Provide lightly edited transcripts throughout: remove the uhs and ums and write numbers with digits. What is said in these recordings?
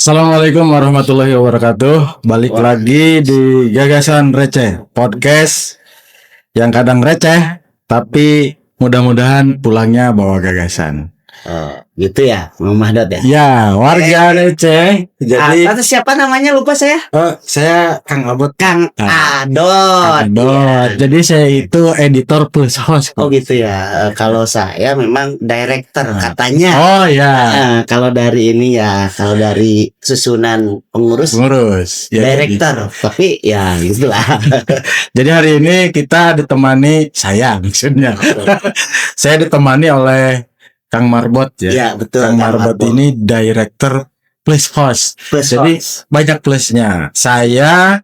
Assalamualaikum warahmatullahi wabarakatuh. Balik lagi di Gagasan Receh, podcast yang kadang receh tapi mudah-mudahan pulangnya bawa gagasan. Oh, gitu ya, Muhammad ya. Ya, warga receh. Jadi Atau siapa namanya lupa saya? saya Kang Abot. Kang Adot. Adot. Jadi saya itu editor plus host. Oh gitu ya. Kalau saya memang director katanya. Oh ya. Kalau dari ini ya, kalau dari susunan pengurus Ya, director. Tapi ya gitulah. Jadi hari ini kita ditemani saya maksudnya. Saya ditemani oleh Kang Marbot ya. Ya betul. Kang Marbot ini director plus host. Jadi banyak plusnya. Saya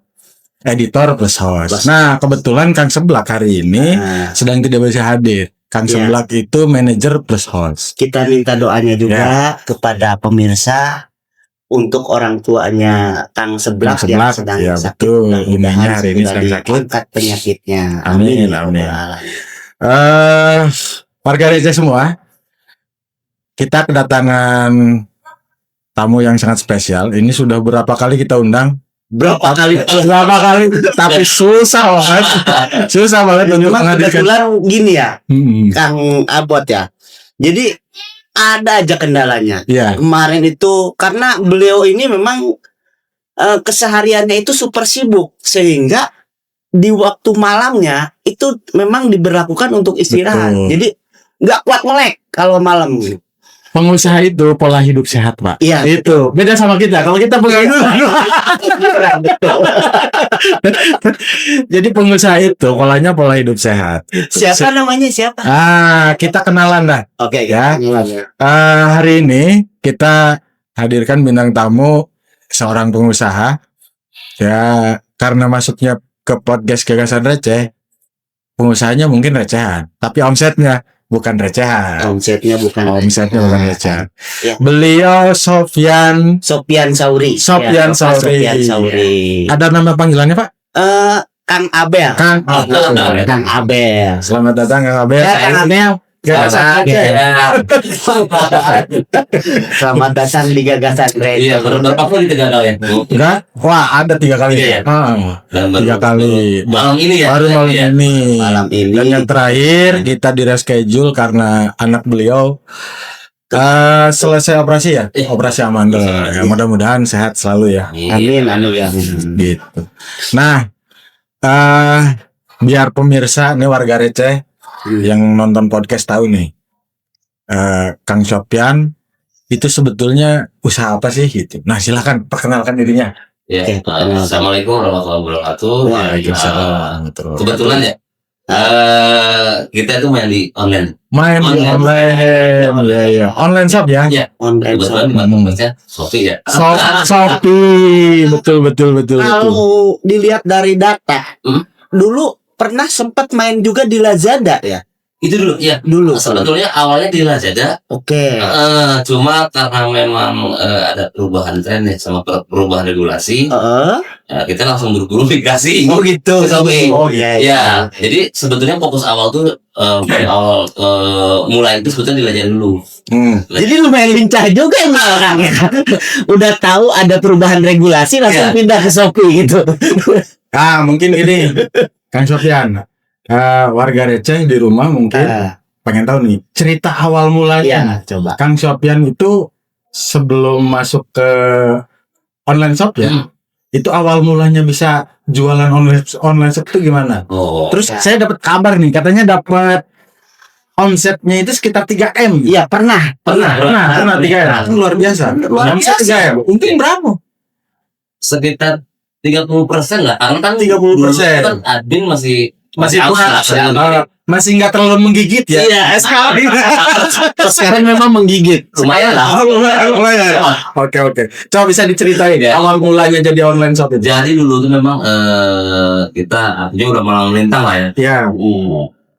editor plus host. Nah kebetulan Kang Seblak hari ini sedang tidak bisa hadir. Kang Seblak itu manajer plus host. Kita minta doanya juga kepada pemirsa untuk orang tuanya Kang Seblak yang sedang sakit. Betul. Umumnya hari ini sedang sakit. Angkat penyakitnya. Amin. Warga receh semua. Kita kedatangan tamu yang sangat spesial. Ini sudah berapa kali kita undang? Berapa kali? Tapi susah banget untuk menghadirkan. Kebetulan gini ya, Kang Abot ya. Jadi ada aja kendalanya. Kemarin itu karena beliau ini memang kesehariannya itu super sibuk sehingga di waktu malamnya itu memang diberlakukan untuk istirahat. Betul. Jadi nggak kuat melek kalau malam. Pengusaha itu pola hidup sehat, Pak. Iya. Itu beda sama kita. Kalau kita jadi pengusaha itu polanya pola hidup sehat. Siapa namanya siapa? Kita kenalan dah. Oke, ya. Hari ini kita hadirkan bintang tamu seorang pengusaha. Ya, karena masuknya ke podcast Gagasan Receh, pengusahanya mungkin recehan, tapi omsetnya bukan recehan. Omsetnya bukan recehan. Ya. Beliau Sofyan Sauri. Ada nama panggilannya, Pak? Kang Abel. Kang Abel. Selamat datang Kang Abel. Kang Abel. Selamat datang di Gagasan Receh. Iya, berapa kali kita gagal ya? Enggak? Wah, ada 3 kali. Iya, ya? 3 kali. Malam ini ya? Baru ini. Malam ini. Dan yang terakhir kita di reschedule karena anak beliau selesai operasi ya? Operasi amandel. Ya, mudah-mudahan sehat selalu ya. Amin. Gitu. Nah, biar pemirsa nih warga receh yang nonton podcast tahu nih, Kang Sofyan itu sebetulnya usaha apa sih gitu. Nah silakan perkenalkan dirinya. Ya, Assalamualaikum warahmatullahi wabarakatuh. Waalaikumsalam. Kebetulan ya, kita itu main di online. Online shop ya. Iya. Online shop. Kebetulan Shopee ya. Shopee, betul. Kalau dilihat dari data, dulu pernah sempat main juga di Lazada ya? Itu dulu, ya. Dulu. Sebetulnya awalnya di Lazada. Oke. Cuma karena memang ada perubahan tren ya sama perubahan regulasi. Kita langsung buru-buru migrasi. Oh gitu. Oh iya. Ya, jadi sebetulnya fokus awal tuh mulai itu sebetulnya di Lazada dulu. Jadi lumayan lincah juga emang orangnya. Udah tahu ada perubahan regulasi langsung pindah ke Shopee gitu. Mungkin ini Kang Sofyan, warga receh di rumah mungkin pengen tahu nih cerita awal mulanya. Coba. Kang Sofyan itu sebelum masuk ke online shop ya, itu awal mulanya bisa jualan online shop itu gimana? Terus saya dapat kabar nih, katanya dapat omsetnya itu sekitar 3M. Iya, pernah 3M. Luar biasa. Omset 3M. Untung berapa? Sekitar 30% lah, karena kan 30%. Kan admin masih masih nggak terlalu menggigit ya. Iya, sekarang memang menggigit. Lumayan lah. Lumayan. Oke. Coba bisa diceritain ya awal mulanya jadi online shop itu. Jadi dulu tuh memang kita artinya udah malang melintang lah ya. Iya.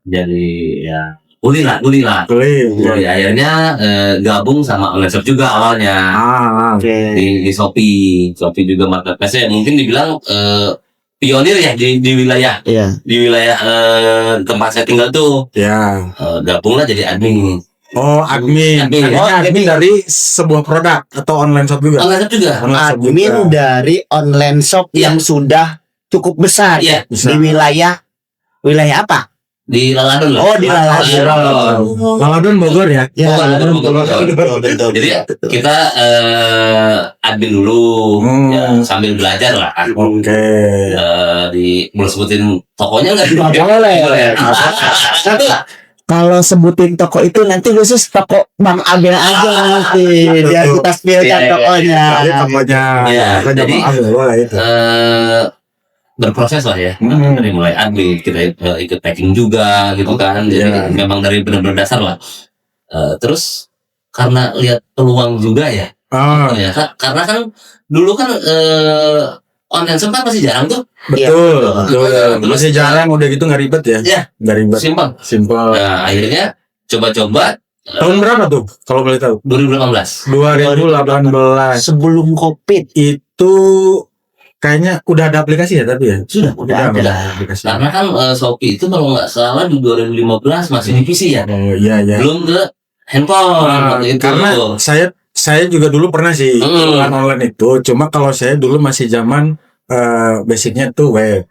Jadi ya Uli lah. Jadi akhirnya gabung sama online shop juga awalnya. Di Shopee juga marketplace-nya mungkin dibilang pionir ya di wilayah. Di wilayah tempat saya tinggal tuh. Gabunglah jadi admin. Oh, admin. Admin dari sebuah produk atau online shop juga. Online shop juga. Admin dari online shop yang sudah cukup besar Iya, di wilayah apa? Di Laladon lah. Oh, di Laladon. Laladon Bogor ya. Ya, Bogor. Jadi kita admin dulu, ya, sambil belajar lah. Oke. Boleh sebutin tokonya nggak? Boleh. Tapi kalau sebutin toko itu nanti khusus toko Bang Abel aja nanti biar kita spill-kan tokonya. Tokonya. Jadi itu. Berproses lah ya. Dari mulai admin kita ikut packing juga gitu kan. Jadi memang dari benar-benar dasar lah. Terus karena lihat peluang juga ya. Ya, karena kan dulu kan online shop kan masih jarang tuh. Betul. Masih jarang, udah gitu nggak ribet ya? Iya. Nggak ribet. Simpel. Nah, akhirnya coba-coba. Tahun berapa tuh? Kalau boleh tahu? 2018. 2018. Sebelum COVID itu kayaknya udah ada aplikasi ya tapi ya? Udah ada aplikasi. Karena kan Shopee itu kalau nggak salah di 2015 masih di PC ya. Oh iya. Belum ke handphone itu. Karena saya juga dulu pernah sih online itu. Cuma kalau saya dulu masih zaman basicnya tuh web.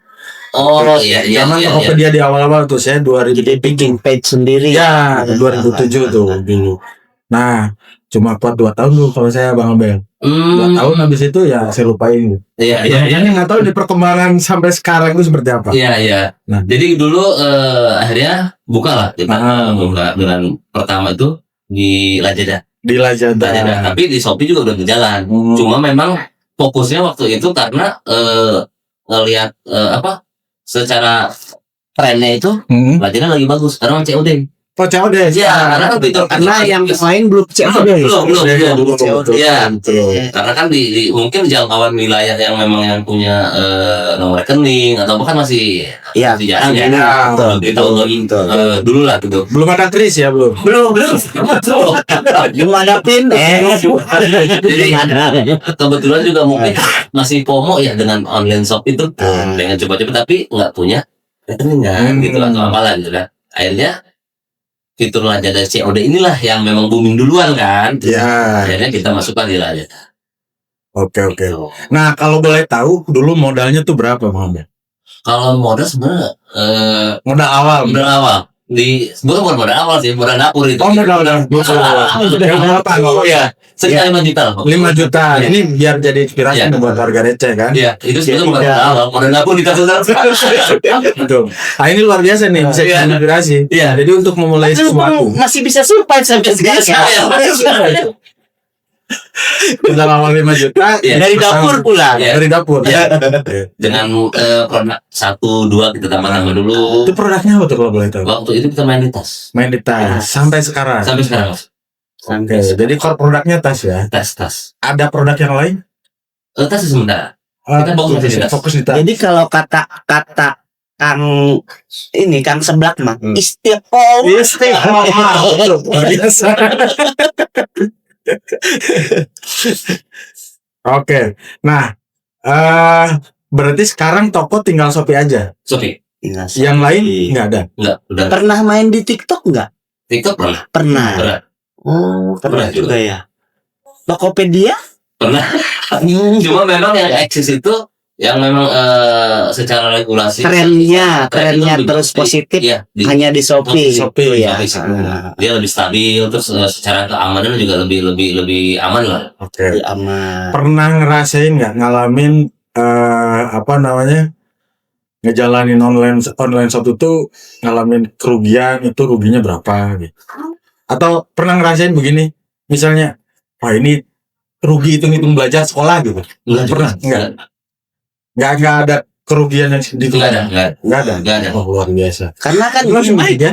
Oh iya. Zaman Tokopedia di awal-awal tuh saya 2000. Jadi bikin page sendiri. Ya 2007 tuh dulu. Nah cuma kuat 2 tahun tuh kalau saya Bang Abel. 2 tahun habis itu ya saya lupain. Iya. Nggak tahu di perkembangan sampai sekarang itu seperti apa. Iya. Nah, jadi dulu akhirnya buka lah kita buka dengan pertama itu di Lazada. Di Lazada. Tapi di Shopee juga udah berjalan. Cuma memang fokusnya waktu itu karena ngelihat secara trennya itu Lazada lagi bagus. Sekarang COD. Oh COD. Ya, karena yang lain belum COD. Belum COD. Ya. Karena kan di mungkin jangkauan wilayah yang memang yang punya nomor rekening atau bahkan masih jarang ya. Di tahun dulu lah gitu. Belum ada kris ya belum. Belum ada pin. Jadi kebetulan juga mungkin masih FOMO ya dengan online shop itu dengan coba-coba tapi nggak punya rekening gitu atau apalah gitu kan. Akhirnya fitur Lazada COD inilah yang memang booming duluan kan. Iya. Akhirnya kita masukkan di Lazada. Oke. Nah kalau boleh tahu dulu modalnya tuh berapa Bang? Kalau modal sebenarnya modal awal. Bukan modal awal sih, modal dapur itu. Oh modal apa? Oh iya, sekitar 5 juta lah. 5 juta. Ini biar jadi inspirasi buat warga receh kan? Iya, itu sebenarnya bukan modal awal, modal dapur di tas. Betul. Nah ini luar biasa nih, bisa inspirasi. Iya. Jadi untuk memulai sesuatu masih bisa survive sampai sekarang. Modal awal 5 juta dari dapur pula. Dari dapur. Dengan produk 1-2 kita tambah dulu. Itu produknya apa tuh kalau boleh tahu? Waktu itu kita main di tas. Sampai sekarang. Oke. Jadi core produknya tas ya. Tas. Ada produk yang lain? Tas sebentar. Kita fokus di tas. Jadi kalau kata Kang Seblak mah istiqomah. Biasa. Oke. Nah, berarti sekarang toko tinggal Shopee aja. Shopee. Yang lain nggak ada. Nggak. Pernah main di TikTok nggak? TikTok pernah. Pernah. Oh, pernah juga ya. Tokopedia? Pernah. Cuma memang yang eksis itu yang memang secara regulasi trennya terus positif hanya di Shopee ya. Dia lebih stabil terus secara keamanan juga lebih aman lah. Oke. Aman. Pernah ngerasain nggak ngalamin ngejalanin online shop itu ngalamin kerugian, itu ruginya berapa gitu? Atau pernah ngerasain begini misalnya ini rugi hitung belajar sekolah gitu? Pernah nggak ada kerugian yang sedikit? Nggak ada. Oh, luar biasa. Karena kan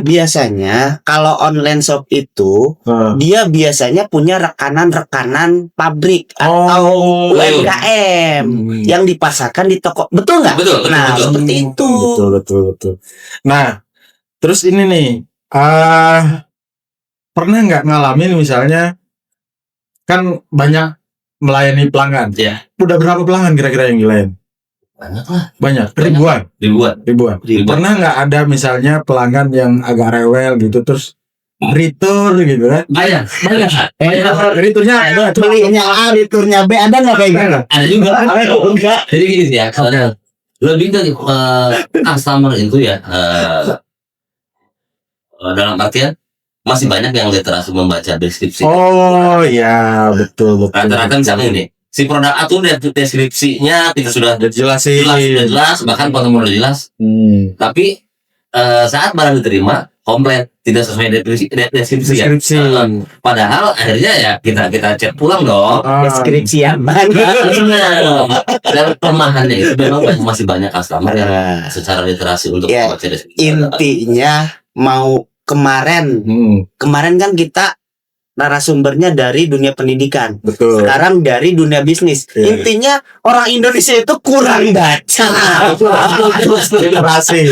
biasanya kalau online shop itu dia biasanya punya rekanan pabrik atau UMKM yang dipasarkan di toko. Betul nggak? Betul. Seperti itu. Betul. Nah, terus ini nih, pernah nggak ngalamin misalnya kan banyak melayani pelanggan? Iya. Udah berapa pelanggan kira-kira yang dilayani? Banyak. Ribuan. Pernah nggak ada misalnya pelanggan yang agak rewel gitu terus retur gitu kan. Banyak. Returnya Belinya A, returnya B, ada nggak kayak gitu? Ada juga. Enggak. Jadi gini sih ya, kalau lebih ke customer itu ya, dalam artian masih banyak yang literasi membaca deskripsi. Oh iya, betul. Rata-rata misalnya ini, si produk A tuh deskripsinya kita sudah Jelasin. jelas, bahkan foto udah jelas. Tapi saat barang diterima komplit, tidak sesuai deskripsi ya. Padahal akhirnya ya kita cek pulang dong. Deskripsi yang mana? Dan kelemahannya itu memang masih banyak customer yang secara literasi untuk Ya, membaca deskripsi. Intinya mau kemarin kan kita narasumbernya dari dunia pendidikan. Betul. Sekarang dari dunia bisnis. Iya. Intinya orang Indonesia itu kurang baca. Literasi.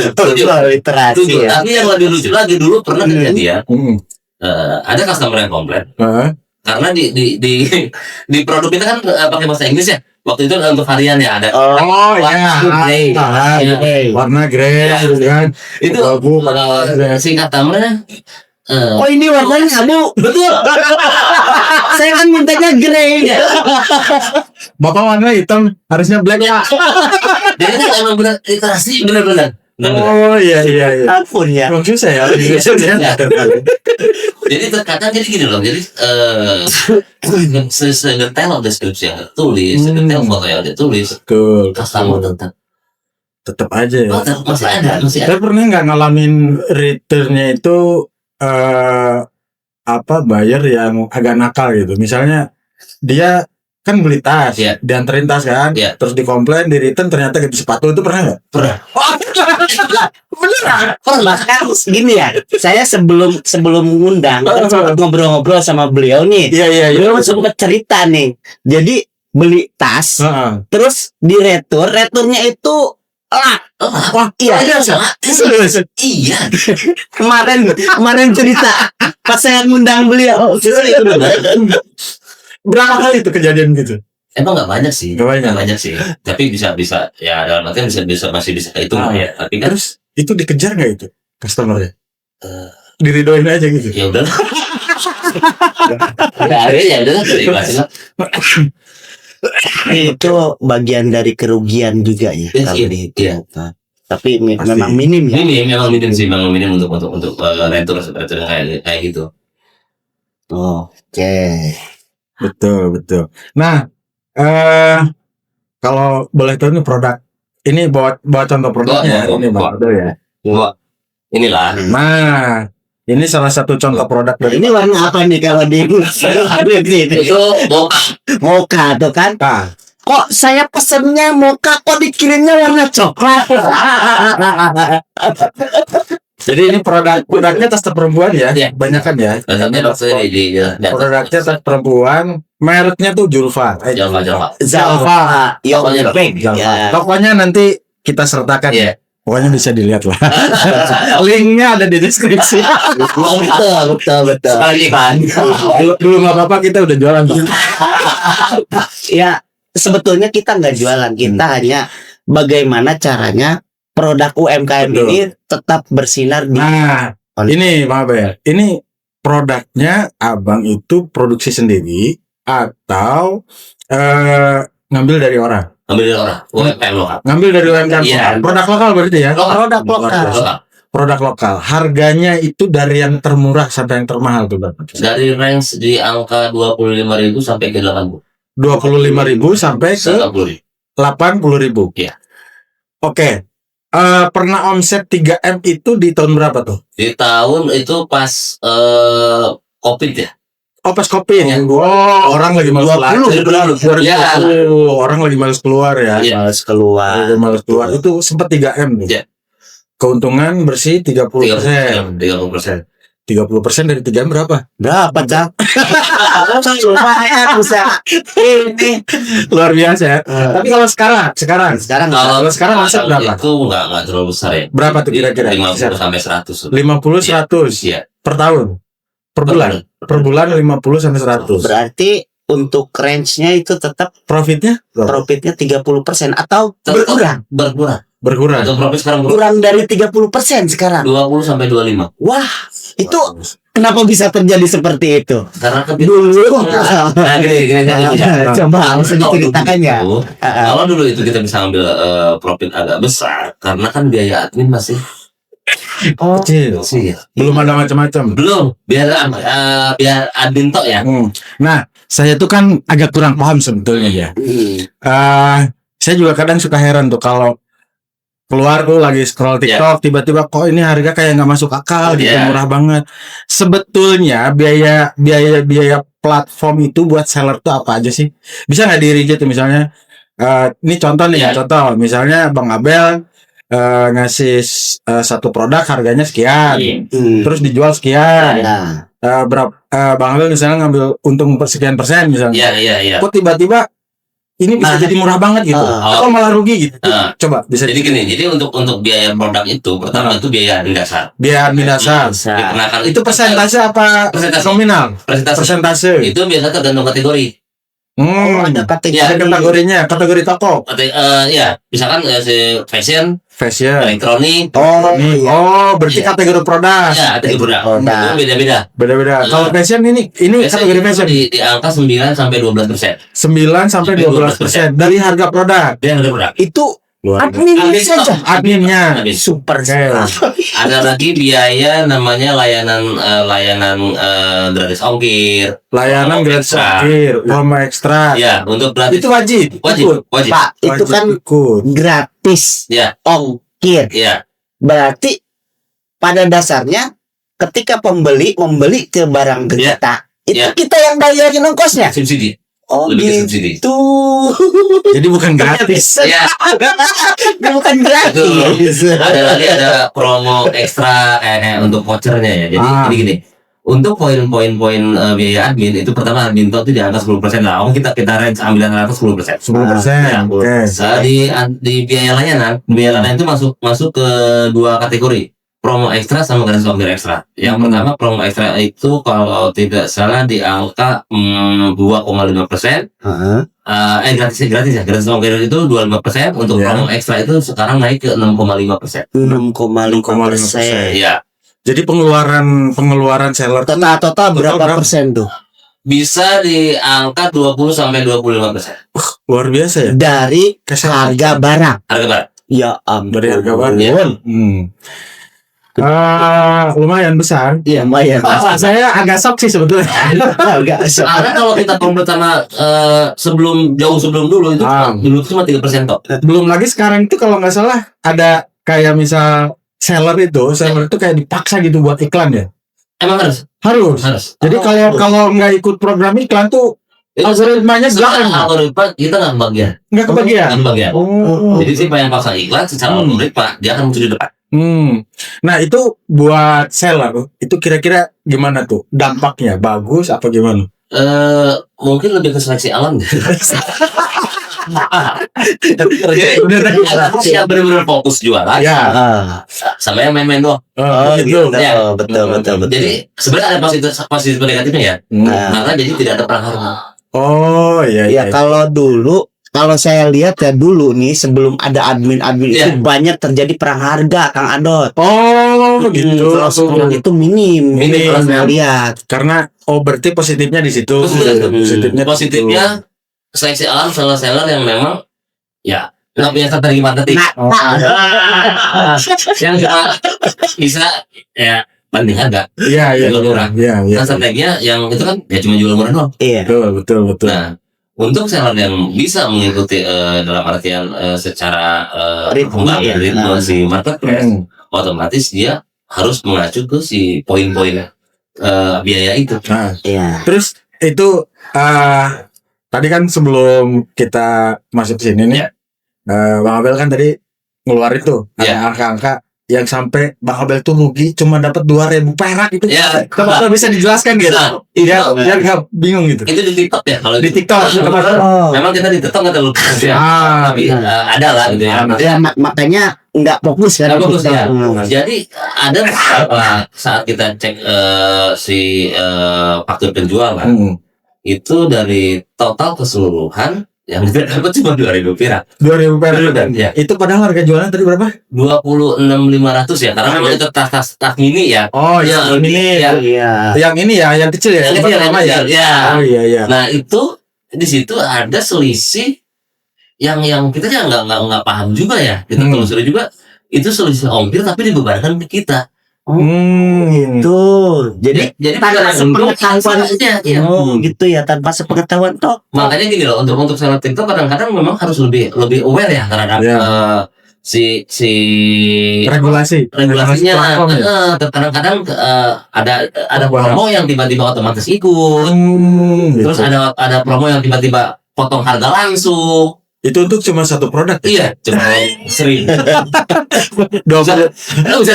Literasi ya. Tapi yang lebih lucu lagi dulu pernah kejadian ada customer yang komplain karena di produk kita kan pakai bahasa Inggris ya. Waktu itu untuk varian ya ada. Oh iya. Warna grey gitu kan. Itu si customernya Oh ini warnanya abu. Betul. Saya kan mintanya grey. Bapak warna hitam, harusnya black ya. Jadi kan emang benar literasi benar-benar. Oh iya. Ampun ya. Bagus ya. Jadi terkadang jadi gini loh. Jadi sedetail deskripsi yang tertulis, sedetail foto yang ditulis, customer tetap aja ya. Masih ada. Saya pernah nggak ngalamin returnnya itu buyer yang agak nakal gitu. Misalnya dia kan beli tas, dianterin tas kan, terus dikomplain, di return ternyata ganti sepatu, itu pernah nggak? Pernah. Pernah kan gini ya. Saya sebelum mengundang kan sempat ngobrol-ngobrol sama beliau nih. Iya. Beliau sempat cerita nih. Jadi beli tas, terus di returnnya itu wah, iya. Kemarin cerita pas saya ngundang beliau. Berapa kali itu kejadian gitu? Emang nggak banyak sih. Nggak banyak sih. Tapi bisa ya dalam artian masih bisa kehitung ya. Tapi kan terus itu dikejar nggak itu customernya? Diridoin aja gitu. Ya udah. Ya udah. Itu bagian dari kerugian juga ya. Iya. Tapi memang minim ya. Memang minim sih, memang minim untuk retur kayak gitu. Oke. Betul. Nah, kalau boleh tahu nih produk ini bawa contoh produknya. Ini ya. Inilah. Nah, ini salah satu contoh produk dari. Ini warna apa nih kalau di itu mocha tuh kan? Kok saya pesennya mocha, kok dikirimnya warna coklat? Jadi ini produknya tas perempuan ya, banyak kan ya. Produknya tas perempuan, mereknya tuh Julfa. Zalfa. Pokoknya nanti kita sertakan ya. Pokoknya bisa dilihat lah. Linknya ada di deskripsi. Betul. Dulu nggak apa-apa, kita udah jualan. Ya sebetulnya kita nggak jualan, kita hanya bagaimana caranya produk UMKM ini tetap bersinar di. Nah, ini Bang Abel, ini produknya Abang itu produksi sendiri atau ngambil dari orang? Ngambil dari UMKM. Produk lokal berarti ya? Produk lokal. Harganya itu dari yang termurah sampai yang termahal tuh Bang? Dari range di angka 25.000 sampai ke 80.000. 25.000 sampai ke 80.000. Iya. Oke. Pernah omset 3M itu di tahun berapa tuh? Di tahun itu pas Covid ya. Oh pas Covid ya. Orang lagi malas keluar. Orang lagi malas keluar ya. Malas keluar. Itu sempat 3M tuh. Keuntungan bersih 30%. 30% dari 3M berapa? Berapa, Cak? Lumayan bisa. Ini luar biasa ya. Tapi kalau sekarang omset berapa? Itu enggak terlalu besar ya. Berapa tuh kira-kira? 50 sampai 100. 50-100. Iya. Per tahun. Per bulan 50 sampai 100. Berarti untuk range-nya itu tetap profitnya 30% atau berkurang. Atau profit sekarang kurang dari 30% sekarang. 20 sampai 25. Wah, itu Kenapa bisa terjadi seperti itu? Karena kan Dulu. gini. Coba langsung diceritakan ya. Kalau dulu itu kita bisa ambil profit agak besar, karena kan biaya admin masih kecil sih. belum ada macam-macam. Belum, biar admin tok ya. Nah, saya tuh kan agak kurang paham sebetulnya ya. Saya juga kadang suka heran tuh kalau keluar tuh lagi scroll TikTok, tiba-tiba kok ini harga kayak nggak masuk akal gitu, murah banget. Sebetulnya biaya platform itu buat seller tuh apa aja sih? Bisa nggak diri gitu misalnya? Ini contoh nih, contoh misalnya Bang Abel ngasih satu produk harganya sekian, terus dijual sekian. Berapa? Bang Abel misalnya ngambil untung sekian persen misalnya. Kok tiba-tiba ini bisa jadi murah banget gitu, atau malah rugi gitu? Coba bisa. Jadi gini, jadi untuk biaya produk itu pertama itu biaya admin dasar. Biaya admin dasar. Dikenakan itu persentase apa? Nominal. Persentase. Itu biasa tergantung kategori. Ada kategorinya, kategori toko. Ya, misalkan fashion, elektronik. Berarti kategori produk. Ya, kategori produk. Itu beda-beda. Kalau fashion ini kategori fashion di angka 9 sampai 12%. 9 sampai 12% dari harga produk. Itu adminnya saja. Adminnya super. Ada lagi biaya namanya layanan gratis ongkir. Layanan gratis ongkir, promo ekstra. Ya, untuk gratis. Itu wajib. Pak, itu kan gratis. Ongkir. Ya. Berarti pada dasarnya ketika pembeli membeli ke barang kita, itu kita yang bayarin ongkosnya. Subsidi. Lebih subsidi. Jadi bukan gratis. Bukan gratis. Ada promo ekstra untuk vouchernya ya. Jadi gini. Untuk poin-poin biaya admin itu pertama admin top itu di angka 10% lah. Kita range ambilan angka 10%. 10%. Oke. Di biaya layanan itu masuk ke dua kategori. Promo ekstra sama gratis ongkir ekstra. Yang pertama promo ekstra itu kalau tidak salah di angka 2,5%. Gratis ongkir itu 25%. Untuk promo ekstra itu sekarang naik ke 6,5%. 6,5%. Ya. Jadi pengeluaran seller total berapa persen tuh? Bisa di angka 20 sampai 25%. Luar biasa ya. Dari harga barang. Ya dari harga barang. Lumayan besar. Iya, lumayan. Saya agak shock sih sebetulnya. Karena kalau kita compare sama jauh sebelum dulu itu dulu cuma 3% tok. Belum lagi sekarang itu kalau nggak salah ada kayak misal seller itu kayak dipaksa gitu buat iklan ya. Emang harus. Jadi kalau nggak ikut program iklan tuh algoritmanya belakang. Algoritma kita nggak kebagian. Jadi siapa yang paksa iklan secara algoritma dia akan muncul di depan. Nah itu buat seller itu kira-kira gimana tuh dampaknya, bagus apa gimana? Mungkin lebih ke seleksi alam. Siapa benar-benar fokus jualan sama yang main-main doang. Gitu. Betul. Jadi sebenarnya ada positif negatifnya ya. Maka jadi tidak ada perang harga. Iya. Kalau saya lihat ya dulu nih sebelum ada admin itu banyak terjadi perang harga, Kang Adot. Gitu. Itu minim kalau saya lihat. Karena berarti positifnya di situ. Positifnya seleksi alam seller yang memang nggak punya strategi marketing. Yang cuma bisa banding harga. Iya. Nah, strateginya yang itu kan cuma jual murah doang. Iya. Betul. Nah, untuk seller yang bisa mengikuti dalam artian secara ritme si marketplace, otomatis dia harus mengacu ke si poin-poin biaya itu. Terus itu tadi kan sebelum kita masuk sini nih, Bang Abel kan tadi ngeluarin tuh ada angka-angka yang sampai Bang Abel tuh rugi cuma dapat 2.000 perak itu. Coba bisa dijelaskan gitu. Biar nggak bingung gitu. Itu di TikTok ya kalau di TikTok. Memang kita di TikTok nggak terlalu fokus ya. Tapi ada lah gitu ya. Makanya nggak fokus kan. Jadi ada saat kita cek si faktur penjualan itu dari total keseluruhan Yang kita dapat cuma 2.000 perak. 2.000 perak. Ya. Itu padahal harga jualan tadi berapa? 26.500 ya. Karena memang itu tas mini ya. Oh ya, ini ya. Yang ini ya, yang kecil ya. Yang kecil ya. Oh iya. Nah itu di situ ada selisih yang kita ya nggak paham juga ya. Kita telusuri juga itu selisih ongkir tapi dibebankan ke kita. Gitu. Jadi tanpa sepengetahuan ya. Gitu ya, tanpa sepengetahuan toh. Makanya gini loh, untuk seller TikTok kadang-kadang memang harus lebih aware ya terhadap si regulasinya. Kadang-kadang ada promo yang tiba-tiba otomatis ikut. Terus ada promo yang tiba-tiba potong harga langsung. Itu untuk cuma satu produk ya? Iya, cuma sering. Bisa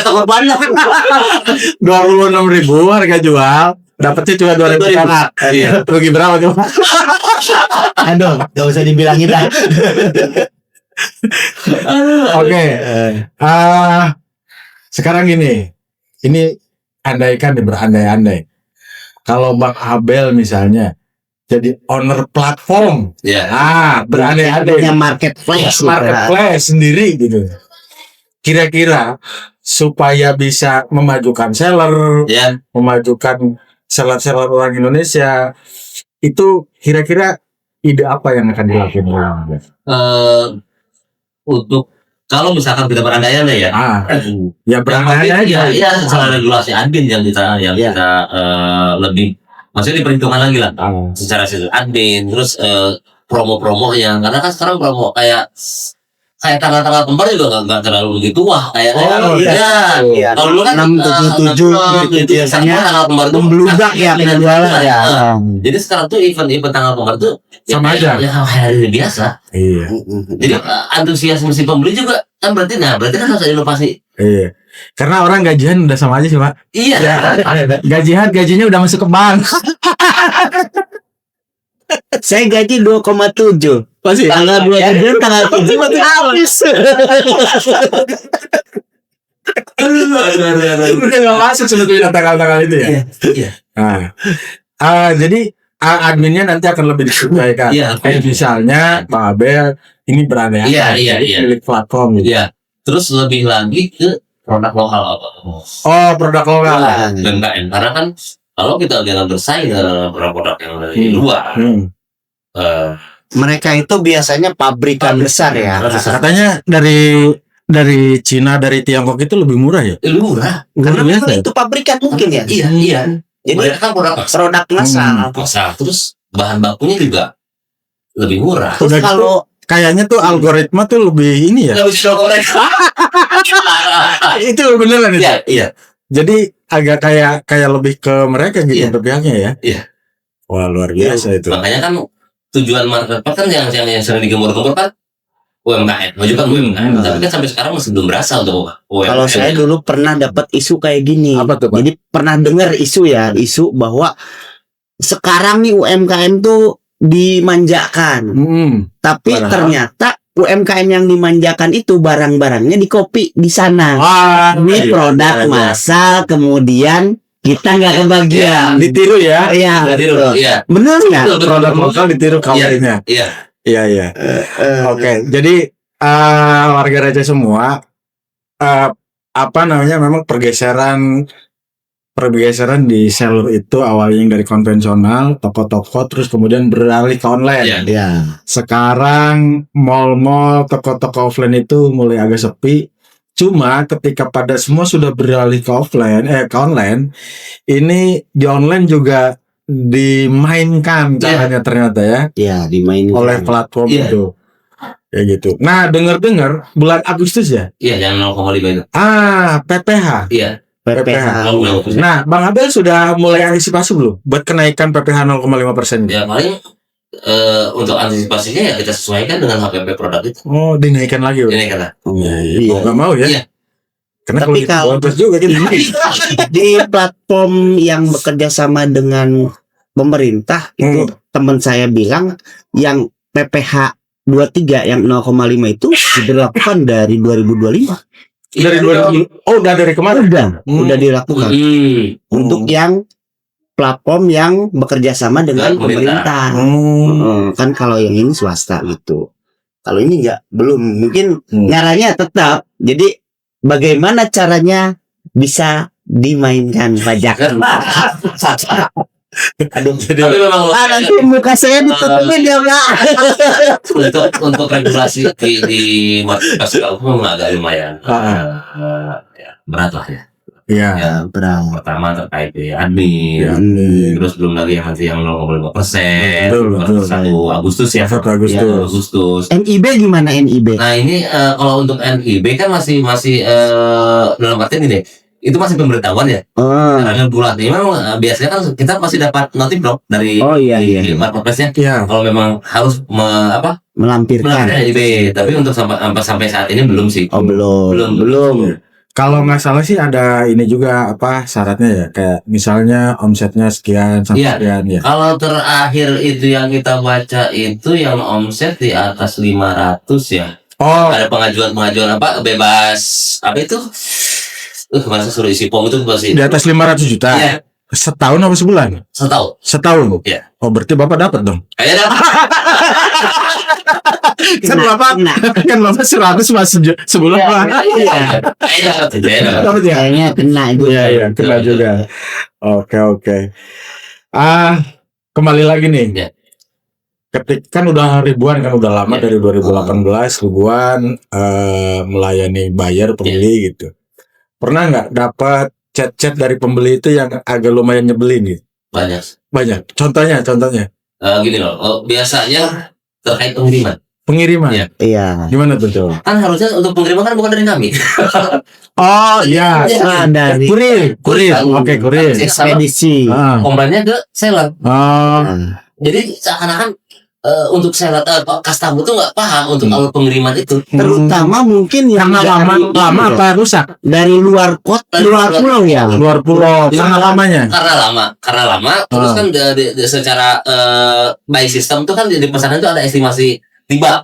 takut banyak. 26.000 harga jual, dapatnya cuma 2.000 perak. Iya. Rugi berapa coba? Aduh, gak usah dibilangin lah. Oke. Sekarang gini. Ini andaikan berandai-andai. Kalau Bang Abel misalnya jadi owner platform, berandai-andai marketplace sendiri gitu. Kira-kira supaya bisa memajukan seller, memajukan seller orang Indonesia, itu kira-kira ide apa yang akan dilakukan orang? Untuk kalau misalkan kita berandai-andai ya berandai-andai ya secara regulasi admin yang kita lebih maksudnya diperhitungkan lagi lah secara admin, terus promo-promo yang karena kan sekarang promo kayak tanggal-tanggal kembar juga nggak terlalu begitu kalau dulu kan 677 gitu biasanya tanggal kembar itu membludak ya penjualan ya. Jadi sekarang tuh event tanggal kembar tuh sama aja hari biasa. Iya. Jadi antusiasme si pembeli juga kan berarti kan harus ada inovasi. Iya. Karena orang gajian udah sama aja sih, Pak. Iya. Gajinya udah masuk ke bank. Saya gaji 2,7. Masih tanggal 27 tanggal 7 masih habis. Udah gak masuk sebetulnya tanggal-tanggal itu ya. Iya. Jadi adminnya nanti akan lebih disesuaikan. Kayak misalnya Bang Abel ini berandai-andai milik platform gitu. Iya. Terus lebih lagi ke produk lokal apa? Oh, produk lokal. Dan karena kan kalau kita jangan bersaing dengan produk yang dari luar. Mereka itu biasanya pabrikan besar ya. Katanya dari Cina, dari Tiongkok itu lebih murah ya? Lebih murah. Karena itu pabrikan mungkin ya. Iya. Jadi mereka kan produk massal. Terus bahan bakunya juga lebih murah. Terus kalau kayaknya tuh algoritma tuh lebih ini ya. Itu beneran itu. Iya. Jadi agak kayak lebih ke mereka gitu pihaknya ya. Iya. Wah, luar biasa itu. Makanya kan tujuan marketplace kan yang sering digembor-gembor kan UMKM, majukan UMKM. Tapi kan sampai sekarang masih belum berasa untuk UMKM. Kalau saya dulu pernah dapat isu kayak gini. Apa tuh, Pak? Jadi pernah dengar isu bahwa sekarang nih UMKM tuh dimanjakan. Tapi ternyata UMKM yang dimanjakan itu barang-barangnya dikopi di sana. Ini produk massal, kemudian kita nggak kebagian. Ditiru ya? Iya. Bener nggak? Produk lokal ditiru kawarnya. Iya. Oke. Jadi warga Raja semua memang pergeseran di seller itu awalnya yang dari konvensional toko-toko terus kemudian beralih ke online. Sekarang mall-mall toko-toko offline itu mulai agak sepi. Cuma ketika pada semua sudah beralih ke online, ini di online juga dimainkan caranya ternyata ya. Iya, dimainkan oleh platform itu. Ya gitu. Nah, dengar bulan Agustus ya? Iya, yang 0,5 itu. PPH. Iya. PPH. Nah, Bang Abel sudah mulai antisipasi belum buat kenaikan PPH 0,5%? Ya, paling untuk antisipasinya ya kita sesuaikan dengan HPP produk itu. Oh, dinaikkan lagi. Dinaikkan lah. Iya. Nggak mau ya? Iya. Karena tapi kalau juga gitu. Di platform yang bekerja sama dengan pemerintah itu teman saya bilang yang PPH 23 yang 0,5 itu dilakukan dari 2025. Udah dari kemarin? Udah dilakukan. Untuk yang platform yang bekerja sama dengan pemerintah. Kan kalau yang ini swasta gitu. Kalau ini belum, mungkin caranya tetap. Jadi bagaimana caranya bisa dimainkan pajak? Aduh, tapi memang nanti muka saya ditutupin ya Pak. untuk regulasi di marketplace memang agak lumayan berat lah ya. Iya, berat. Pertama terkait admin, terus belum lagi yang nanti yang 0,5%. Betul. 1 Agustus ya. 1 Agustus. NIB gimana NIB? Nah ini kalau untuk NIB kan masih dalam artian ini. Itu masih pemberitahuan ya. Karena bulan ini memang biasanya kan kita masih dapat notif dong dari marketplace-nya. Iya. Kalau memang harus melampirkan NIB, tapi untuk sampai saat ini belum sih. Belum. Kalau nggak salah sih ada ini juga syaratnya ya, kayak misalnya omsetnya sekian sampai sekian ya. Kalau terakhir itu yang kita baca itu yang omset di atas 500 ya. Ada pengajuan bebas itu? Masa suruh isi form itu pasti Di atas 500 juta. Iya. Setahun apa sebulan? Setahun. Iya. Oh, berarti Bapak dapat dong. Kayaknya dapat. Kan Bapak 100 masih sebulan Pak. Kayaknya kena juga. Iya, kena juga. Oke. Kembali lagi nih. Iya. Ketika kan udah ribuan kan udah lama dari 2018 ribuan melayani buyer pembeli gitu. Pernah nggak dapat chat-chat dari pembeli itu yang agak lumayan nyebelin gitu? Banyak. Contohnya. Gini loh. Biasanya terkait pengiriman. Iya. Gimana tuh? Kan harusnya untuk pengiriman kan bukan dari kami. Oh iya. Dari kurir. Oke, kurir. Ekspedisi. Komplainnya ke seller. Jadi seakan-akan untuk seller customer tuh nggak paham untuk alur pengiriman itu. Terutama mungkin yang lama apa rusak? Dari luar pulau ya. Luar pulau. Karena lamanya. Karena lama. Terus kan secara by system tuh kan di pesanan itu ada estimasi tiba.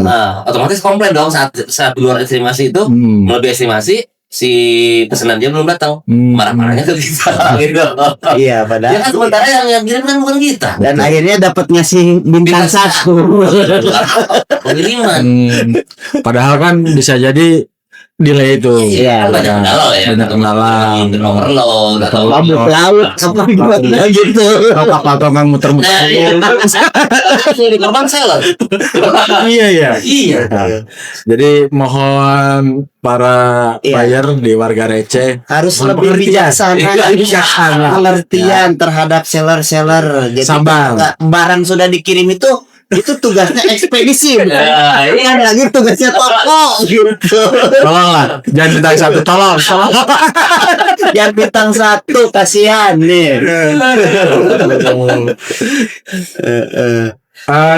Nah, otomatis komplain dong saat di luar estimasi itu melebihi estimasi. Si pesanan dia belum datang, marah-marahnya ke kita. Iya, padahal. Ya kan sementara yang kirim kan bukan kita. Dan akhirnya dapat ngasih bintang 1 pengiriman. Padahal kan bisa jadi delay itu. Iya, banyak kendala. Overload atau mabuk laut apa gimana gitu. Kapal tongkang muter-muter. Di korban seller. Iya. Jadi mohon para buyer di warga receh harus lebih bijaksana. Pengertian terhadap seller. Jadi sabar. Barang sudah dikirim itu tugasnya ekspedisi. Iya, lagi tugasnya toko gitu. Tolonglah, jangan bintang 1, tolong. Jangan bintang 1, kasihan nih.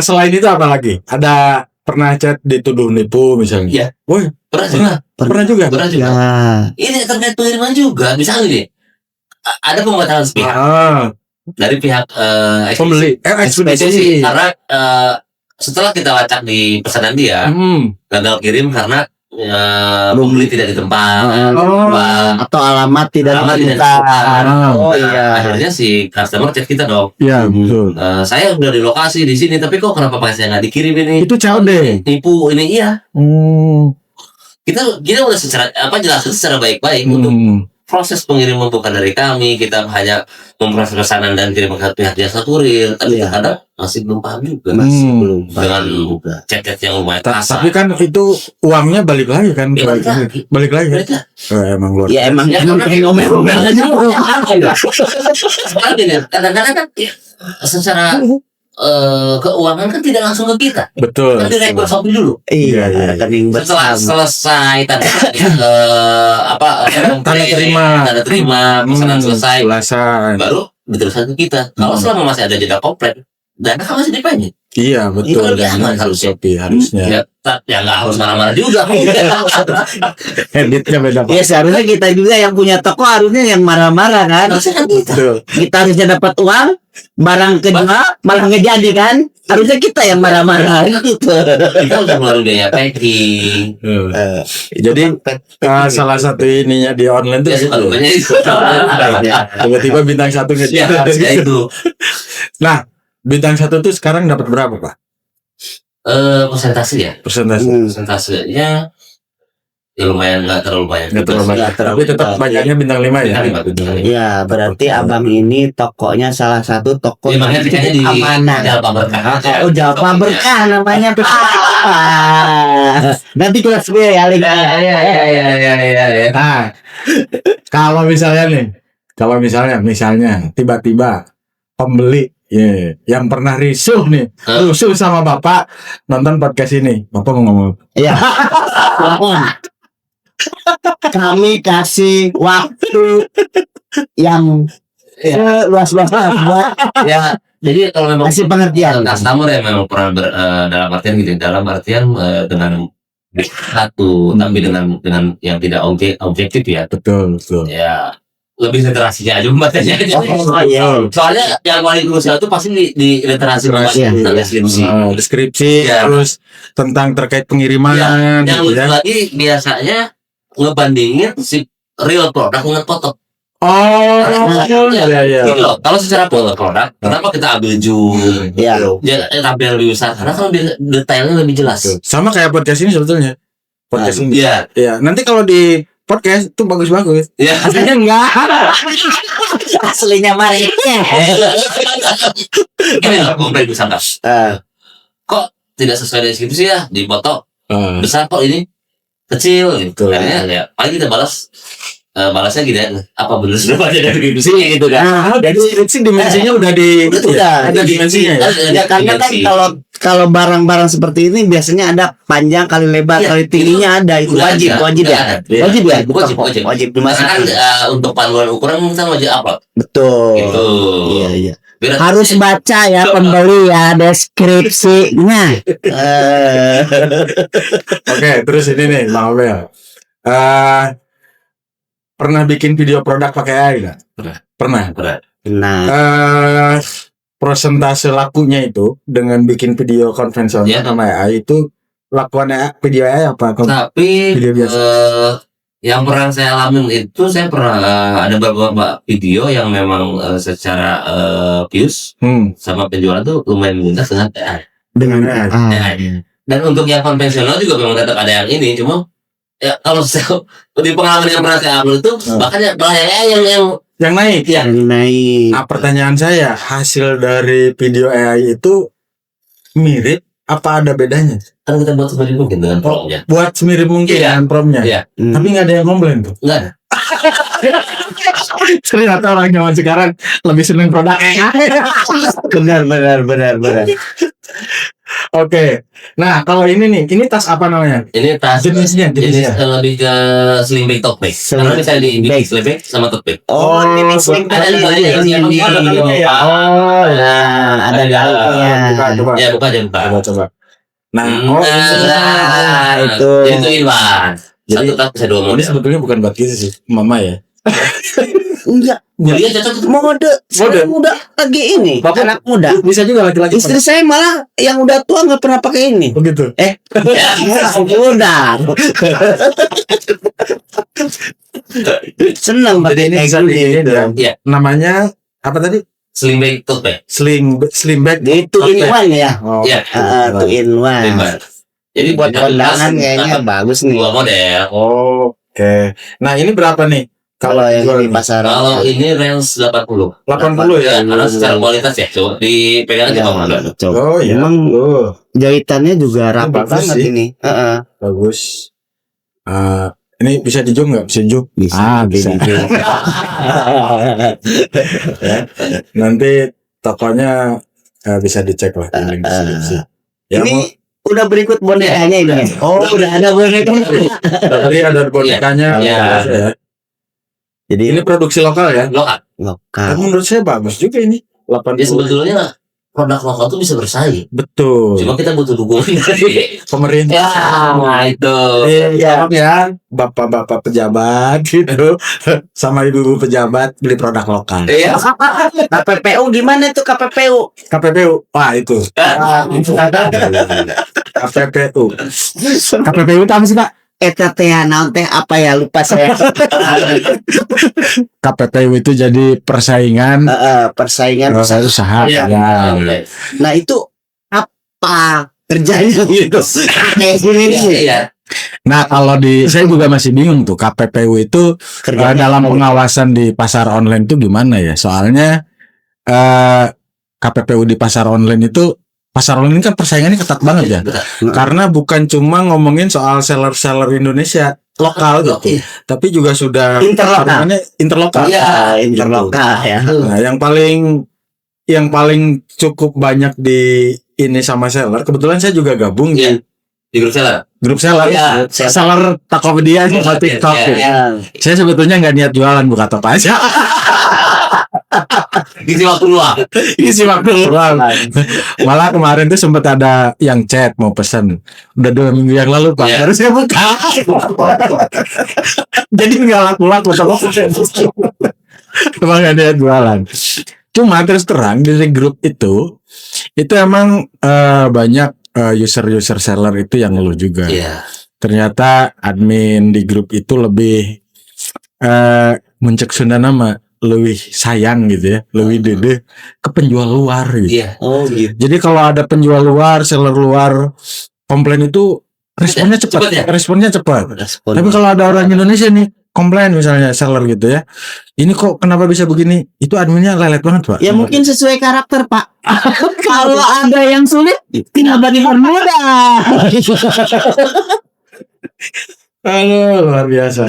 Selain itu apa lagi? Ada pernah chat dituduh nipu misalnya? Iya. Woi, pernah juga. Ini terkait pengiriman juga, misalnya nih. Ada pembatalan sepihak. Dari pihak ekspedisi karena setelah kita lacak di pesanan dia gagal kirim karena pembeli tidak di tempat atau alamat tidak ditemukan. Akhirnya si customer chat kita dong. Iya, betul. Saya udah di lokasi di sini tapi kok kenapa paketnya nggak dikirim ini? Itu COD. Nipu ini iya. Kita udah jelasin secara baik-baik untuk proses pengiriman bukan dari kami, kita hanya memproses pesanan dan kirim ke pihak jasa kurir. Tapi kadang masih belum paham juga. Belum dengan chat-chat yang lumayan kasar. Tapi kan itu uangnya balik lagi kan? Balik lagi. Emang luar. Ya emang ngomel-ngomel aja. Kadang-kadang kan secara keuangan kan tidak langsung ke kita. Betul. Kan direktur Shopee dulu. Iya. Setelah selesai tanda terima pesanan selesai, baru diteruskan ke kita. Kalau selama masih ada jeda komplain, dana kan masih dipanggil. Iya betul. Itu lebih aman harusnya. Harusnya. Ya nggak harus marah-marah juga. Editnya beda. Ya seharusnya kita juga yang punya toko harusnya yang marah-marah kan. Harusnya kan kita. Kita harusnya dapat uang, barang kedua malah nggak jadi kan. Harusnya kita yang marah-marah gitu. Kita udah ngeluarin biaya packing. Jadi salah satu ininya di online tuh Ya suka lupanya itu. tiba-tiba bintang 1 Ya harusnya itu. Nah, bintang 1 tuh sekarang dapat berapa, Pak? Persentase ya. Persentasenya ya lumayan, nggak terlalu banyak. Tapi tetap banyaknya bintang 5 ya. Ya berarti abang ini tokonya salah satu toko Ya, makanya tiketnya di amanah. Jalpa Berkah. Oh Jalpa Berkah namanya Pak. Nanti kelas B ya. Nah, kalau misalnya tiba-tiba pembeli yang pernah rusuh sama Bapak nonton podcast ini, Bapak mau ngomong? Iya. Kami kasih waktu yang luas-luas buat Ya, jadi kalau memang kasih pengertian. customer yang memang pernah dalam artian dengan satu, tapi dengan yang tidak objektif ya. Betul. Ya lebih literasinya aja membatanya. Iya. Soalnya yang paling krusial itu pasti di literasi deskripsi, Ya. terus tentang terkait pengiriman, yang gitu lucu ya. lagi biasanya ngebandingin si real produk dengan foto. Iya. Gitu loh. Kalau secara produk, kenapa kita ambil zoom? Iya. Ya, tampil lebih besar karena kan detailnya lebih jelas. Sama kayak podcast ini sebetulnya. Podcast ini. Iya. Iya, nanti kalau di podcast tuh bagus-bagus. Iya. Aslinya enggak. Aslinya Maretnya. Ini lah komplain misalkan. Kok tidak sesuai dengan skripsi ya di foto besar kok ini kecil gitu. Akhirnya ya paling kita balasnya gitu ya, apa benar sudah baca dari skripsinya gitu kan. Dari skripsi dimensinya udah ada dimensinya ya. Ya karena kan kalau barang-barang seperti ini biasanya ada panjang kali lebar kali tingginya ada itu wajib ya. Wajib Kan untuk panduan ukuran kita wajib upload. Betul. Gitu. Iya. Harus baca ya pembeli ya deskripsinya. Oke, terus ini nih Bang Abel. Pernah bikin video produk pakai AI nggak? Pernah. Nah, Persentase lakunya itu dengan bikin video konvensional sama AI itu lakuan video AI apa? Tapi Video biasa. yang pernah saya alamin itu saya pernah ada beberapa video yang memang secara views sama penjualan tuh lumayan mudah dengan AI. Dan untuk yang konvensional juga memang tetap ada yang ini, cuma ya kalau saya di pengalaman yang pernah saya upload itu bahkan yang naik ya. Nah, pertanyaan saya, hasil dari video AI itu mirip apa ada bedanya? Kan kita buat semirip mungkin dengan promnya. Buat semirip mungkin dengan promnya. Iya. Tapi nggak ada yang komplain tuh. Nggak ada. Ternyata orang zaman sekarang lebih seneng produk AI. benar. Oke. Nah, kalau ini nih, ini tas apa namanya? Ini tas jenisnya. Lebih ke sling bag tote bag. Karena bisa di sling bag sama tote bag. Ini sling bag. Ini. Ada galaknya. Ya, buka aja buka. Coba. Nah, itu Iwan. Satu tas bisa 2 model. Ini sebetulnya bukan buat kita sih, mama ya. enggak. Dia cocok Mode muda lagi ini. Anak muda. Bisa juga laki-laki. Istri saya malah yang udah tua nggak pernah pakai ini. Oh gitu. Muda. Senang pakai ini Iya. Namanya apa tadi? Sling bag tote bag. Slim bag. Itu in one ya. Iya. Itu in one. Jadi buat kondangan kayaknya bagus nih. 2 model. Oke. Nah, ini berapa nih? Kalau yang di pasaran. Kalau ini range 80. 80 ya. Karena secara kualitas ya, coba dipegang aja Bang Manda. Oh iya. Emang jahitannya juga rapi bagus banget sih. ini. Bagus. Ini bisa di zoom nggak? Bisa di zoom? Bisa. Ya. Nanti tokonya bisa dicek lah di link deskripsi. Ya, ini udah berikut bonekanya ini. Oh, udah ada bonekanya. tadi ada bonekanya. Iya. Ya. Jadi Ini produksi lokal ya? Lokal. Tapi menurut saya bagus juga ini. 80. Ya sebetulnya produk lokal tuh bisa bersaing. Betul. Cuma kita butuh dukungan dari pemerintah. Nah itu. Ya, bapak-bapak pejabat gitu sama ibu-ibu pejabat beli produk lokal. Iya. KPPU gimana tuh KPPU? Wah itu. KPPU. KPPU itu apa sih Pak? Eta teh naon teh apa ya lupa saya. KPPU itu jadi persaingan Persaingan usaha. Iya. Ya. Nah itu apa kerjanya gitu? Kayak gini nih. Iya. Nah kalau saya juga masih bingung tuh KPPU itu dalam pengawasan di pasar online itu gimana ya? Soalnya KPPU di pasar online itu ini kan persaingannya ketat banget ya. Karena bukan cuma ngomongin soal seller-seller Indonesia lokal gitu, tapi juga sudah interlokal. Iya, interlokal ya. Nah, yang paling cukup banyak di ini sama seller. Kebetulan saya juga gabung di grup seller. Ya, seller Tokopedia sama TikTok. Ya. Saya sebetulnya nggak niat jualan, buka toko aja. Isi waktu luang. Malah kemarin tuh sempat ada yang chat mau pesan. Udah 2 minggu yang lalu Pak, harus saya buka. Jadi nggak laku-laku toko. Emang nggak niat jualan. Cuma terus terang dari grup itu emang banyak user seller itu yang ngeluh juga. Ternyata admin di grup itu lebih muncul Sunda nama lebih sayang gitu ya, lebih dede ke penjual luar gitu. Oh gitu. Jadi kalau ada penjual luar, seller luar komplain itu responnya cepat. Tapi kalau ada orang Indonesia nih komplain misalnya seller gitu ya, ini kok kenapa bisa begini? Itu adminnya lelet banget Pak. Ya mungkin sesuai karakter Pak. Kalau ada yang sulit, kenapa dipermudah? Halo, luar biasa.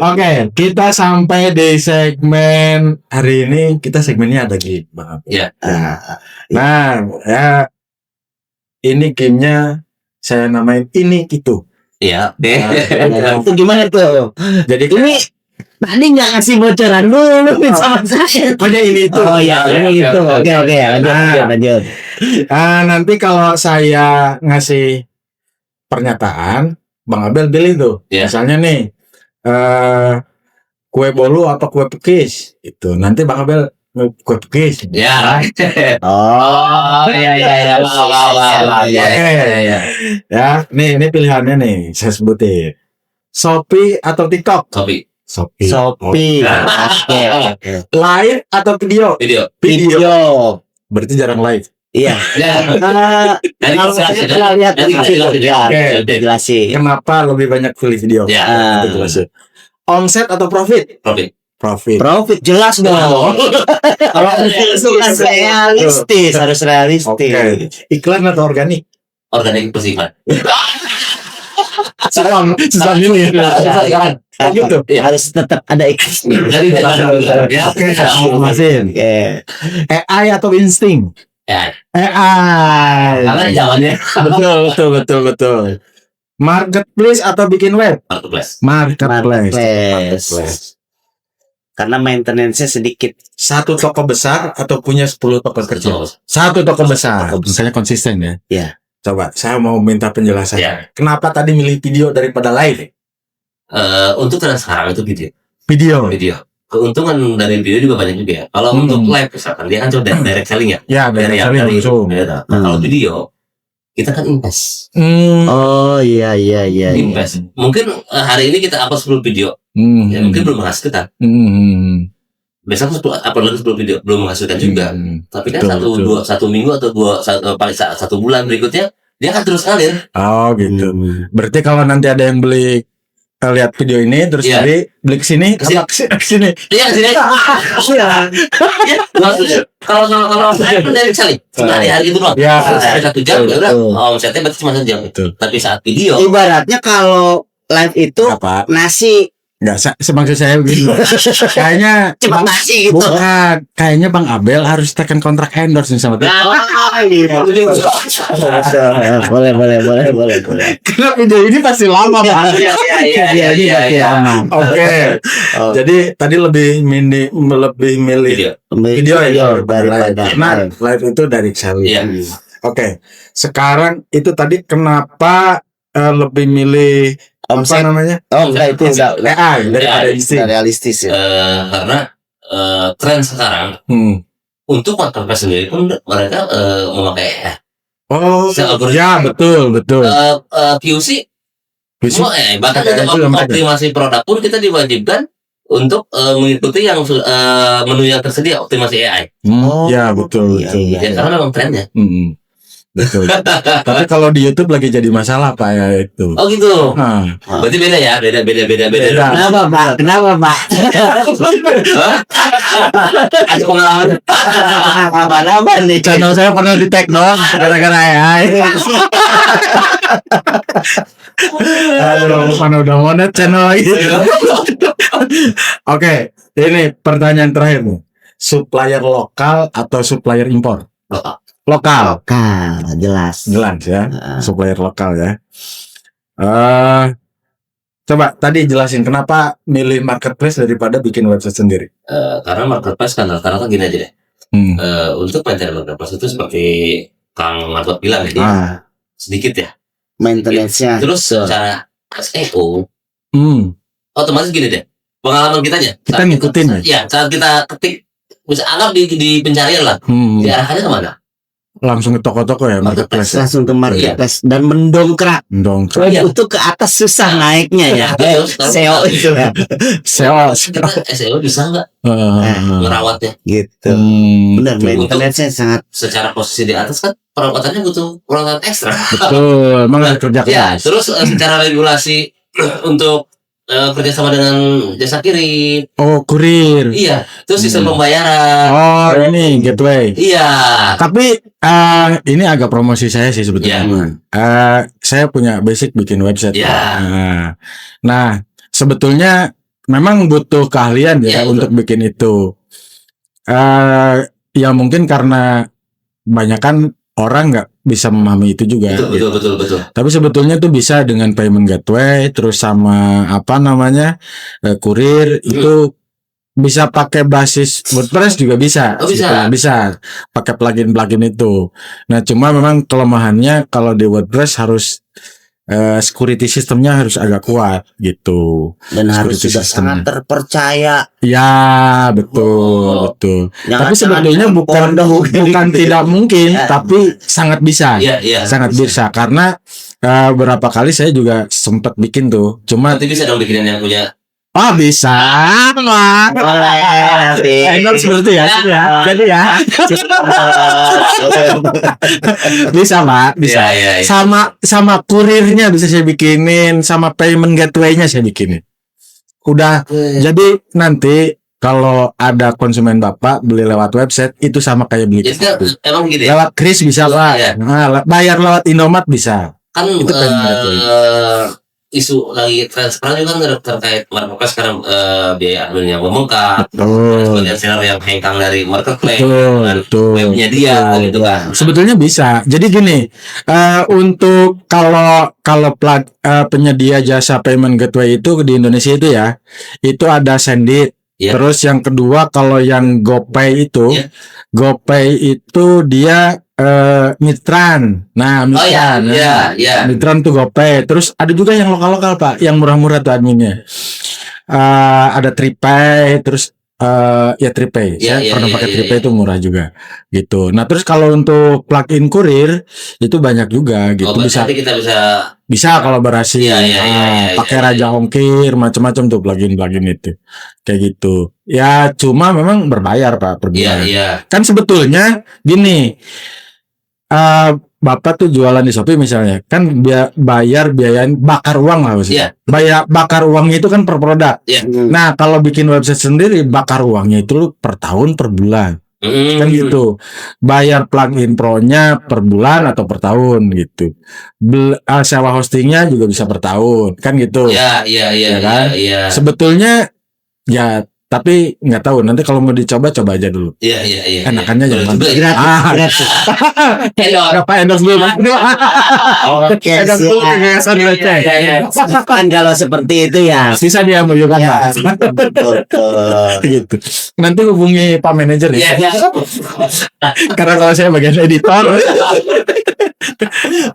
Oke, kita sampai di segmen hari ini. Kita segmennya ada game, Bang. Iya. Nah, ya ini gamenya saya namain ini itu. Iya. Itu gimana tuh? Jadi Ini tadi nggak ngasih bocoran dulu sama saya. pokoknya ini itu. Oh ya, ini itu. Oke, lanjut. Nanti kalau saya ngasih pernyataan, Bang Abel pilih tuh. Misalnya nih, kue bolu apa kue pekis? Itu nanti Bang Abel kue pekis. Ya. Oh, iya. Ya, ini pilihannya nih, saya sebutin. Shopee atau TikTok? Shopee. Oke. Live atau video? Video. Berarti jarang live. Iya. Kalau kita lihat jelasin. Kenapa lebih banyak pilih video? Itu jelasin. Omset atau profit? Profit jelas dong. Kalau harus realistis. Oke. Iklan atau organik? Organik plus iklan. Susah ini. Gitu. Harus tetap ada iklan. Oke. AI atau insting? AI. Karena jalannya. Betul. Marketplace atau bikin web? Marketplace. Karena maintenance-nya sedikit. Satu toko besar atau punya 10 toko kecil? Satu toko besar. Misalnya konsisten ya. Iya. Coba saya mau minta penjelasan. Kenapa tadi milih video daripada live? Untuk sekarang itu Video. Keuntungan dari video juga banyak juga ya. Kalau untuk live misalkan dia kan cuma direct selling ya. Ya, direct selling langsung. Nah, kalau video kita kan invest. Oh iya. Invest. Mungkin hari ini kita upload 10 video. Ya mungkin belum menghasilkan. Besok upload lagi 10 video belum menghasilkan juga. Tapi kan satu minggu atau paling satu bulan berikutnya dia akan terus ngalir. Oh gitu. Berarti kalau nanti ada yang beli lihat video ini terus beli kesini. Iya kesini. Kalau dari sekali hari itu doang. Hari 1 jam ya udah. Omsetnya berarti cuma 1 jam. Tapi saat video ibaratnya kalau live itu nasi Enggak, semaksud saya begini. Kayaknya Cepat ngasih gitu. bukan, kayaknya Bang Abel harus tekan kontrak endorse nih sama dia. Boleh. Karena video ini pasti lama, Pak. Iya. Oke. Jadi tadi lebih milih video ya daripada karena live itu dari Sally. Iya. Oke. Sekarang itu tadi kenapa lebih milih apa namanya? enggak itu enggak AI daripada insting. realistis ya. Karena tren sekarang untuk marketplace sendiri pun mereka memakai AI. Oh, ya betul. QC Bisa. semua AI. Bahkan untuk optimasi produk pun kita diwajibkan untuk mengikuti yang menu yang tersedia optimasi AI. Ya betul. Iya. Ya, karena memang trennya. Betul. Tapi kalau di YouTube lagi jadi masalah Pak ya itu. Oh gitu. Nah, Berarti beda ya, beda. Kenapa, Pak? Ada pengalaman. Apa nih? channel saya pernah di tag doang gara-gara AI. Aduh, mana udah monet channel lagi. Oke, ini pertanyaan terakhir nih. Supplier lokal atau supplier impor? Lokal. Jelas ya. Supplier lokal ya. Coba tadi jelasin kenapa milih marketplace daripada bikin website sendiri. Karena marketplace kan rata-rata gini aja deh. Untuk mencari marketplace itu seperti Kang Margot bilang ya, dia sedikit ya. maintenance-nya. Terus secara SEO, otomatis gini deh. Pengalaman kita aja. Kita ngikutin ya. Saat kita ketik, bisa anggap di pencarian lah. Diarahkannya kemana? Langsung ke toko-toko ya marketplace. Langsung ke marketplace dan mendongkrak. Iya. Itu ke atas susah naiknya ya. SEO itu ya. SEO. Kita SEO bisa nggak merawatnya? Gitu. Benar, maintenance-nya sangat. Secara posisi di atas kan perawatannya butuh perawatan ekstra. Betul, emang kerja Ya, keras. terus secara regulasi untuk kerjasama dengan jasa kirim. Oh, kurir. Iya, terus sistem pembayaran. Oh, ini gateway. Iya. Tapi ini agak promosi saya sih sebetulnya. Saya punya basic bikin website. Nah, sebetulnya memang butuh keahlian ya untuk bikin itu. Ya mungkin karena kebanyakan orang nggak bisa memahami itu juga. Betul. Tapi sebetulnya tuh bisa dengan payment gateway, terus sama apa namanya kurir itu bisa pakai basis WordPress juga bisa. Bisa pakai plugin itu. Nah cuma memang kelemahannya kalau di WordPress harus security sistemnya harus agak kuat gitu. Dan harus sudah sangat terpercaya. Ya betul. Tapi sebetulnya bukan tidak mungkin, tapi sangat bisa. Sangat bisa karena beberapa kali saya juga sempat bikin tuh. Cuma nanti bisa dong bikinin yang punya. Oh bisa, Mak. Endorse seperti ya. Jadi ya. Bisa, Pak. Bisa. Ya. Sama kurirnya bisa saya bikinin, sama payment gateway-nya saya bikinin. Udah. Jadi nanti kalau ada konsumen Bapak beli lewat website itu sama kayak beli. Emang gitu ya? Lewat Kris bisa, Pak. Nah, bayar lewat Indomaret bisa. Kan isu lagi tren sekarang juga kan terkait marketplace sekarang biaya admin yang membengkak, sebagian seller yang hengkang dari marketplace dengan webnya dia gitu kan. Sebetulnya bisa. Jadi gini, untuk kalau penyedia jasa payment gateway itu di Indonesia itu ya, itu ada Sendit. Terus yang kedua kalau yang GoPay itu, GoPay itu dia Mitran. Nah, Mitran. Mitran tuh GoPay. Terus ada juga yang lokal-lokal, Pak, yang murah-murah tuh adminnya. Ada Tripay, terus Tripay. Saya pernah pakai Tripay itu murah juga gitu. Nah, terus kalau untuk plugin kurir itu banyak juga gitu. Nanti kita bisa kolaborasi. Pakai Raja Ongkir, macam-macam tuh plugin itu. Kayak gitu. Ya, cuma memang berbayar, Pak, per bulan. Kan sebetulnya gini, Bapak tuh jualan di Shopee misalnya, kan bayar biaya bakar uang lah maksudnya. Bayar bakar uangnya itu kan per produk. Nah, kalau bikin website sendiri bakar uangnya itu per tahun per bulan. Kan gitu. Bayar plugin pro-nya per bulan atau per tahun gitu. Sewa hostingnya juga bisa per tahun, kan gitu. Iya kan? Sebetulnya ya, tapi nggak tahu, nanti kalau mau dicoba aja dulu. Iya. Enakannya jangan Gratis. Berapa endorse dulu? Oke, Endorse dulu Yayasan Receh. kan kalau seperti itu ya. Sisa dia mau juga Ya, betul. gitu. Nanti hubungi Pak Manajer ya. Karena kalau saya bagian editor.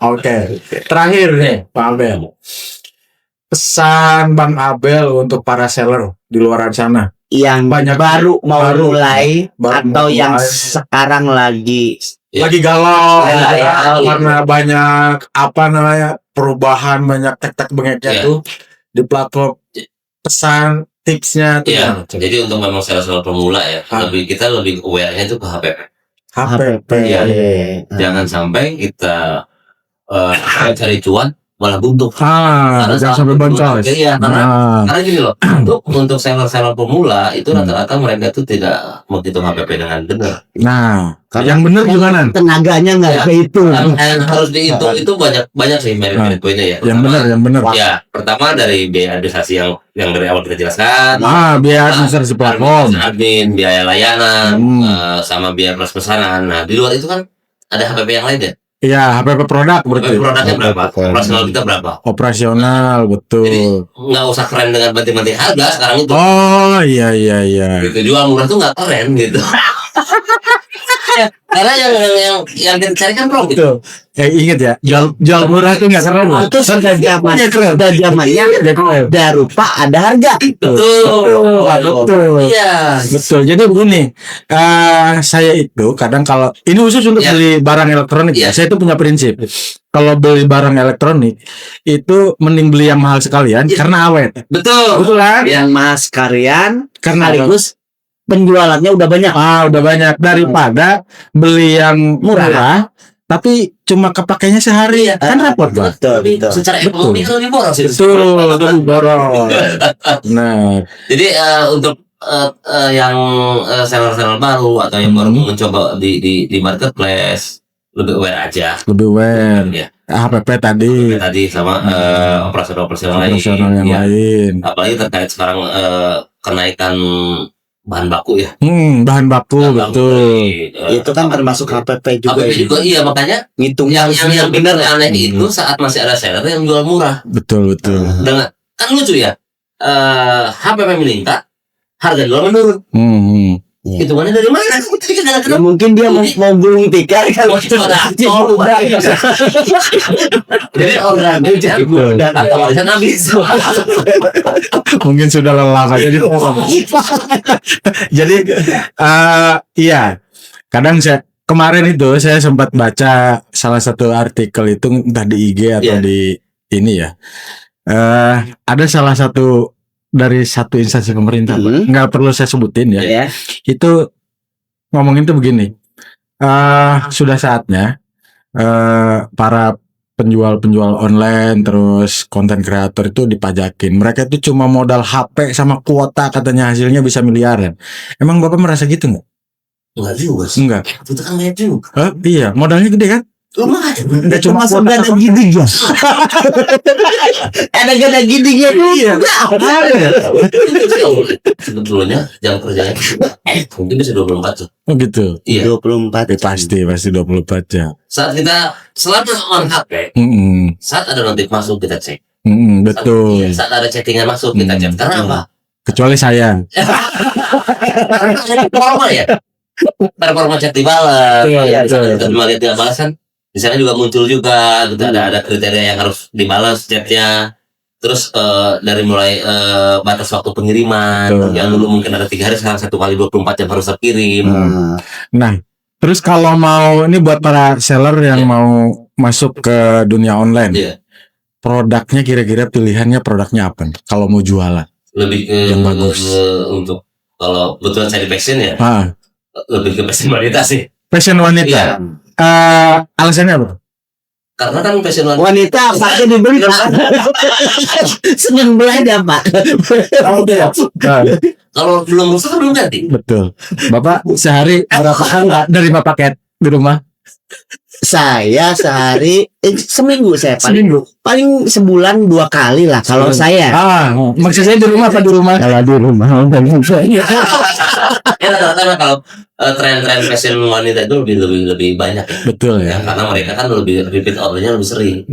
Oke. Terakhir nih, Pak Abel. Pesan Bang Abel untuk para seller di luar sana. Yang Banyak baru mau baru mulai atau mulai. yang sekarang lagi Lagi galau Ya. karena banyak perubahan, banyak tek-tek bengeknya tuh di platform. Pesan tipsnya tuh Iya. gimana? Jadi untuk memang seller pemula ya, kita lebih aware-nya itu ke HPP. HPP. Iya. Jangan sampai kita cari cuan malah buntu. Jangan sampai boncos. Iya, karena gini loh, untuk seller pemula itu rata-rata mereka itu tidak menghitung HPP dengan benar. Nah, yang benar gimana? tenaganya nggak kehitung. Yang harus dihitung itu banyak sih merit poinnya ya. Yang benar. Ya, pertama dari biaya administrasi yang dari awal kita jelaskan. Biaya administrasi platform, admin, biaya layanan, sama biaya pesanan. Nah, di luar itu kan ada HPP yang lain ya. Iya, HPP produk berarti. Produknya berapa? Operasional kita berapa? Operasional, betul. Jadi nggak usah keren dengan banting-banting harga sekarang itu. Oh iya. Gitu, jual murah tuh nggak keren gitu. Karena yang kita cari kan profit. Betul. Ingat ya, jual murah tuh nggak keren. Itu sudah zamannya ada rupa ada harga. Betul. Iya. Betul. Jadi begini, saya itu kadang kalau ini khusus untuk beli barang elektronik, saya itu punya prinsip. Kalau beli barang elektronik itu mending beli yang mahal sekalian karena awet. Betul kan? Yang mahal sekalian Karena sekaligus penjualannya udah banyak. udah banyak daripada beli yang murah tapi cuma kepakainya sehari, kan repot banget. Betul. Secara ekonomi itu lebih boros itu. Betul, boros. Nah, jadi untuk yang seller baru atau yang baru mencoba di marketplace lebih aware aja. Lebih aware. Ya. HPP tadi sama operasional yang lain. Apalagi terkait sekarang kenaikan bahan baku ya. Bahan baku betul. Itu kan termasuk HPP juga. HPP juga iya, makanya ngitung yang benar aneh itu saat masih ada seller yang jual murah. Betul. Dengan kan lucu ya. HPP meningkat, harga jual menurun. Hitungannya dari mana? Ya, mungkin dia mau gulung tikar kan. Jadi orang dan awalnya habis. Mungkin sudah lelah aja di Jadi iya. Kadang kemarin itu saya sempat baca salah satu artikel itu entah di IG atau di ini ya. Ada salah satu dari satu instansi pemerintah, nggak perlu saya sebutin ya. Itu ngomongin tuh begini, sudah saatnya para penjual online terus konten kreator itu dipajakin. Mereka itu cuma modal HP sama kuota, katanya hasilnya bisa miliaran. Emang Bapak merasa gitu nggak? Enggak juga sih. Enggak. Itu kan banyak juga. Iya, modalnya gede kan? Enggak cuma ada gini ya. Ada gini ya. Iya. Sebetulnya jam kerjanya mungkin bisa 24 tuh. Oh gitu. Iya. 24 Pasti 24 jam. Saat kita selama on HP, saat ada notif masuk kita cek. Betul. Saat ada chattingan masuk kita cek. Karena apa? Kecuali saya. Normal ya. Performa chat dibalas. Iya. Cuma lihat tidak balas kan. Di sana juga muncul juga gitu, ada kriteria yang harus dibalas chatnya. Terus dari mulai batas waktu pengiriman yang dulu mungkin ada 3 hari, sekarang 1 kali 24 jam harus terkirim. Nah, terus kalau mau ini buat para seller yang mau masuk ke dunia online, produknya kira-kira pilihannya produknya apa nih? Kalau mau jualan Lebih ke yang bagus. Untuk kalau betulan saya di fashion ya, lebih ke fashion wanita sih. Fashion wanita. Iya. Alasannya apa? karena kan fashion wanita pakai dibeli Pak. Seneng belanja Pak. Kalau belum rusak belum ganti. Betul. Bapak sehari berapa kali nerima paket di rumah? Saya sehari seminggu saya Seminggu. paling sebulan 2 kali lah kalau saya. Maksud saya di rumah apa di rumah? Kalau di rumah. Ya rata-rata kalau tren-tren fashion wanita itu lebih banyak ya. Betul ya. Karena mereka kan lebih repeat ordernya lebih sering.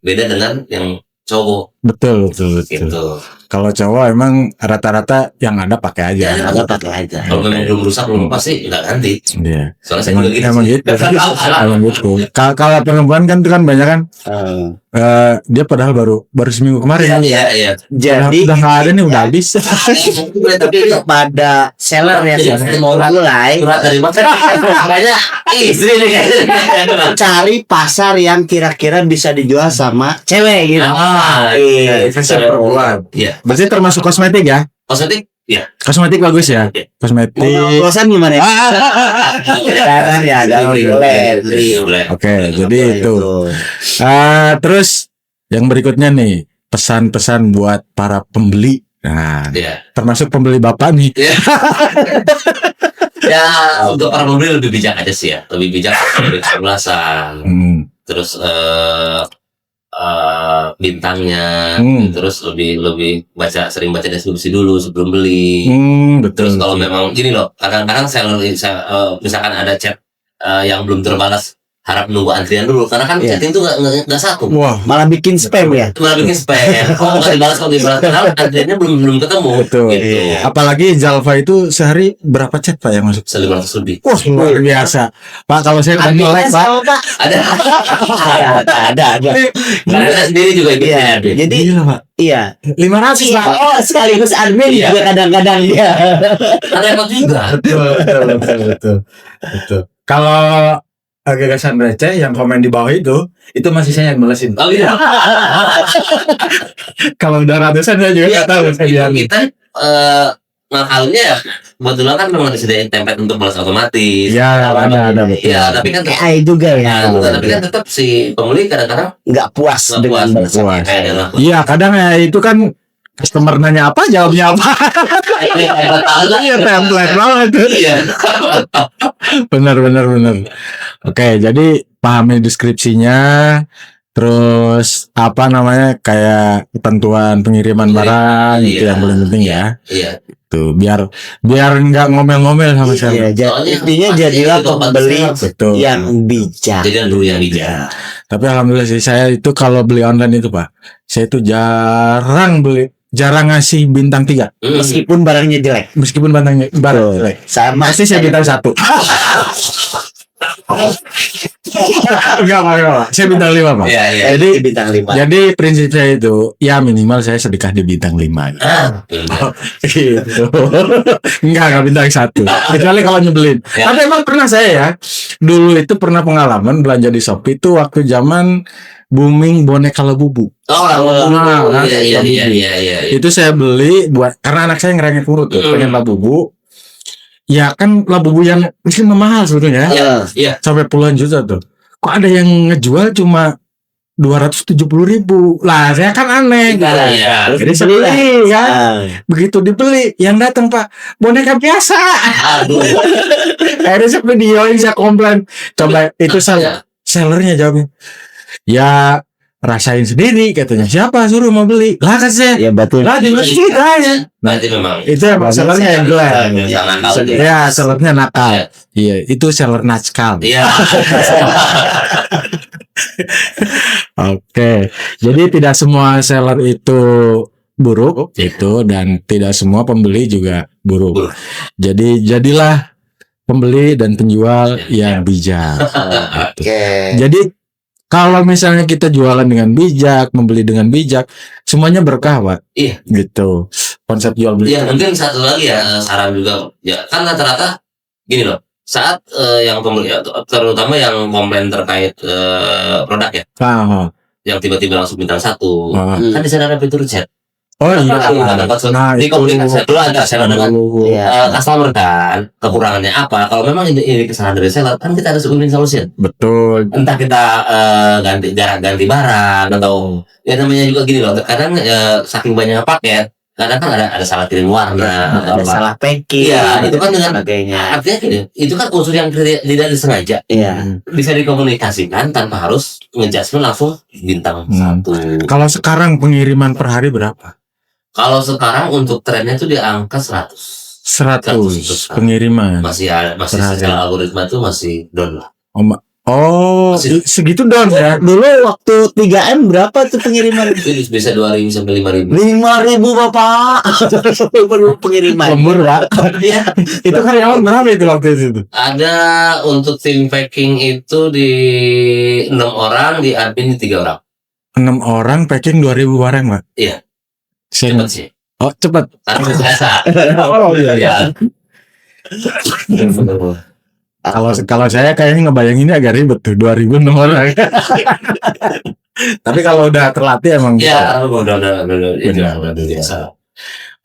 Beda dengan yang cowok. Betul. Gitu. Kalau cowok emang rata-rata yang ada pakai aja. Ya, ada pakai aja. Kalau memang belum rusak belum pasti nggak ganti. Iya. Soalnya saya juga gitu. Emang gitu. Emang gitu. Kalau perempuan kan itu kan banyak kan. Dia padahal baru seminggu kemarin. Iya. Jadi udah nggak ada nih, udah habis. tapi kepada seller ya mau mulai Surat dari mana? Makanya istri nih kayaknya. cari pasar yang kira-kira bisa dijual sama cewek gitu. Fashion perempuan. Iya. Berarti termasuk kosmetik ya? Kosmetik? Iya. Kosmetik bagus ya? Kosmetik. Kosan gimana ya? Sekarang ya ada Boleh. Oke, jadi itu. Terus yang berikutnya nih, pesan-pesan buat para pembeli. Nah, termasuk pembeli Bapak nih. Iya. Ya, untuk para pembeli lebih bijak aja sih ya. Lebih bijak, lebih kebelasan. Terus bintangnya, terus lebih sering baca deskripsi dulu sebelum beli. Betul. Terus kalau memang gini loh, kadang-kadang seller misalkan ada chat yang belum terbalas, harap nunggu antrian dulu karena kan chatting itu nggak satu. Wah, malah bikin spam ya. Malah bikin spam. Kalau dibalas karena antriannya belum ketemu. Betul. Gitu. Apalagi Zalfa itu sehari berapa chat Pak yang masuk? 500 lebih. Wah, luar biasa. Pak, kalau saya udah nge-like Pak. Ada. Karena saya sendiri juga gitu. Iya. Jadi Gila, Pak. iya 500 Pak. Oh, sekaligus admin juga kadang-kadang ya. Karena emang juga. Betul. Kalau gagasan receh yang komen di bawah itu masih saya yang balesin. Oh iya. Kalau udah ratusan saya juga nggak tahu saya diambil. Kita halnya ya kebetulan kan memang disediain template untuk balas otomatis. Iya, ada betul. Iya, tapi kan tetap, AI juga ya. tapi kan tetap si pembeli kadang-kadang Nggak puas dengan puas. Iya, kadang ya itu kan customer nanya apa, jawabnya apa. Iya, template banget. Iya. Benar. Oke, jadi pahami deskripsinya, terus apa namanya kayak ketentuan pengiriman barang itu yang paling penting ya. Iya. Tuh, biar nggak ngomel-ngomel sama saya. Intinya jadilah pembeli yang bijak. Jadi dulu yang bijak. Tapi alhamdulillah sih saya itu kalau beli online itu Pak, saya itu jarang ngasih bintang 3. Meskipun barangnya jelek. Meskipun barang jelek. Sama Pasti saya bintang 1. Enggak Pak. Saya bintang 5 Pak. Iya. Jadi bintang 5. Jadi prinsip saya itu ya minimal saya sedekah di bintang 5 gitu. Enggak bintang 1. Kecuali kalau nyebelin. Ya. Tapi emang pernah saya ya. Dulu itu pernah pengalaman belanja di Shopee itu waktu zaman booming boneka Labubu. Iya. Itu saya beli buat karena anak saya ngerengek urut tuh, pengen Labubu. Ya kan Labubu yang mungkin mahal sebetulnya. Iya. Sampai puluhan juta tuh. Kok ada yang ngejual cuma 270.000. Lah, saya kan aneh. Iya. Jadi saya beli kan. Begitu dibeli, yang datang Pak, boneka biasa. Aduh. Akhirnya saya videoin, saya komplain. Coba itu sellernya jawabnya. Ya rasain sendiri katanya. Siapa suruh mau beli? Lah kan saya. Ya betul. Lah di masjid aja. Berarti memang Itu emang sellernya yang gelap. Ya, sellernya nakal. Iya, itu seller nakal. Iya. Oke. Jadi tidak semua seller itu buruk itu dan tidak semua pembeli juga buruk. Jadi jadilah pembeli dan penjual yang bijak. Oke. Jadi kalau misalnya kita jualan dengan bijak, membeli dengan bijak, semuanya berkah, Pak. Iya. Gitu. Konsep jual beli. Iya, mungkin satu lagi ya saran juga. Ya, kan rata-rata gini loh. Saat yang pembeli terutama yang komplain terkait produk ya. Yang tiba-tiba langsung bintang 1. Kan di sana ada fitur chat. Oh iya. Nah, di komunikasi dulu ada seller dengan customer kan. Kekurangannya apa? Kalau memang ini kesalahan dari seller, kan kita ada win-win solution. Betul. Entah kita ganti barang atau ya namanya juga gini loh. Kadang saking banyaknya paket, kadang kan ada salah kirim warna, ada salah packing. Iya, itu kan dengan sebagainya. Artinya gini, itu kan unsur yang tidak disengaja. Iya. Bisa dikomunikasikan tanpa harus ngejudgment langsung bintang 1. Kalau sekarang pengiriman per hari berapa? Kalau sekarang untuk trennya itu di angka 100 pengiriman. Masih secara algoritma itu masih down lah. Segitu down ya. Dulu waktu 3M berapa tuh pengiriman? Itu bisa 2.000 sampai 5.000. 5.000 Bapak. Pengiriman. Lembur ya. Itu karyawan berapa itu waktu itu? Ada untuk tim packing itu di 6 orang, di admin 3 orang. 6 orang packing 2.000 barang, Pak. Iya. Cepat sih. Oh, cepat. Biasa. Oh iya. Kalau saya kayaknya ngebayanginnya agak ribet tuh 2.000 orang. Tapi kalau udah terlatih emang ya udah biasa.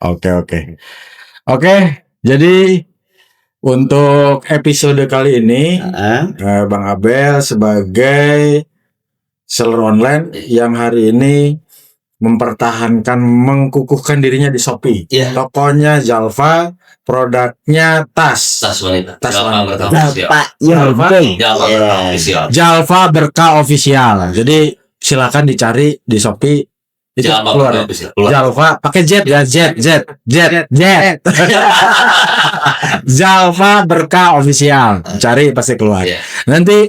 Oke. Jadi untuk episode kali ini Bang Abel sebagai seller online yang hari ini mempertahankan, mengkukuhkan dirinya di Shopee. Tokonya Jalfa, produknya tas wanita. Jalfa Berkah Official. Jadi silakan dicari di Shopee. Itu keluar. Jalfa pakai Z ya, Z. Jalfa Berkah Official. Cari pasti keluar. Nanti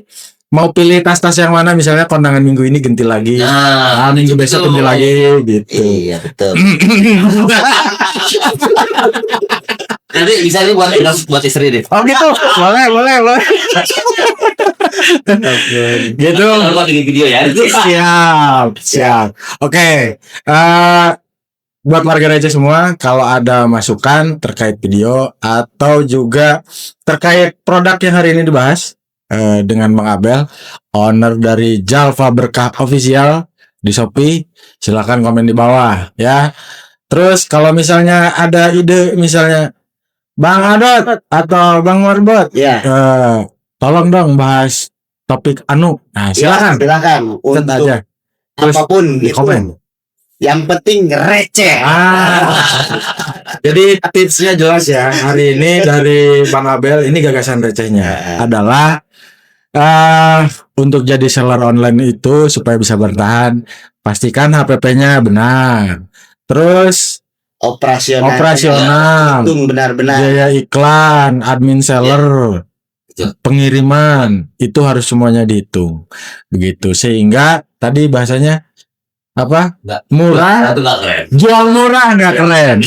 mau pilih tas-tas yang mana, misalnya kondangan minggu ini ganti lagi, minggu besok ganti lagi gitu. Iya betul. Nanti bisa nih buat istri deh. Oh gitu, boleh. Gitu. Buat video ya. Siap. Oke. Buat warga receh semua, kalau ada masukan terkait video atau juga terkait produk yang hari ini dibahas dengan Bang Abel, owner dari Jalfa Berkah Official di Shopee, silakan komen di bawah ya. Terus kalau misalnya ada ide, misalnya Bang Adot atau Bang Warbot, tolong dong bahas topik nah silakan. Silakan untuk aja. Terus apapun di komen. Yang penting receh. Jadi tipsnya jelas ya. Hari ini dari Bang Abel, ini gagasan recehnya adalah untuk jadi seller online itu supaya bisa bertahan, pastikan HPP-nya benar. Terus operasional, itu benar-benar biaya iklan, admin seller, pengiriman, itu harus semuanya dihitung. Begitu, sehingga tadi bahasanya apa? Murah, jual murah nggak keren.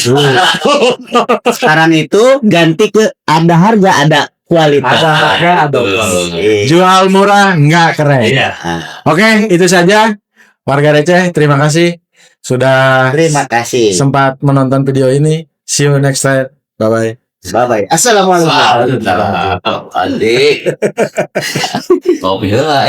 Sekarang itu ganti ke ada harga, ada kualitas. Jual murah nggak keren. Oke, itu saja warga receh. Terima kasih sudah sempat menonton video ini. See you next time. Bye bye. Assalamualaikum. Adik. Kopi lah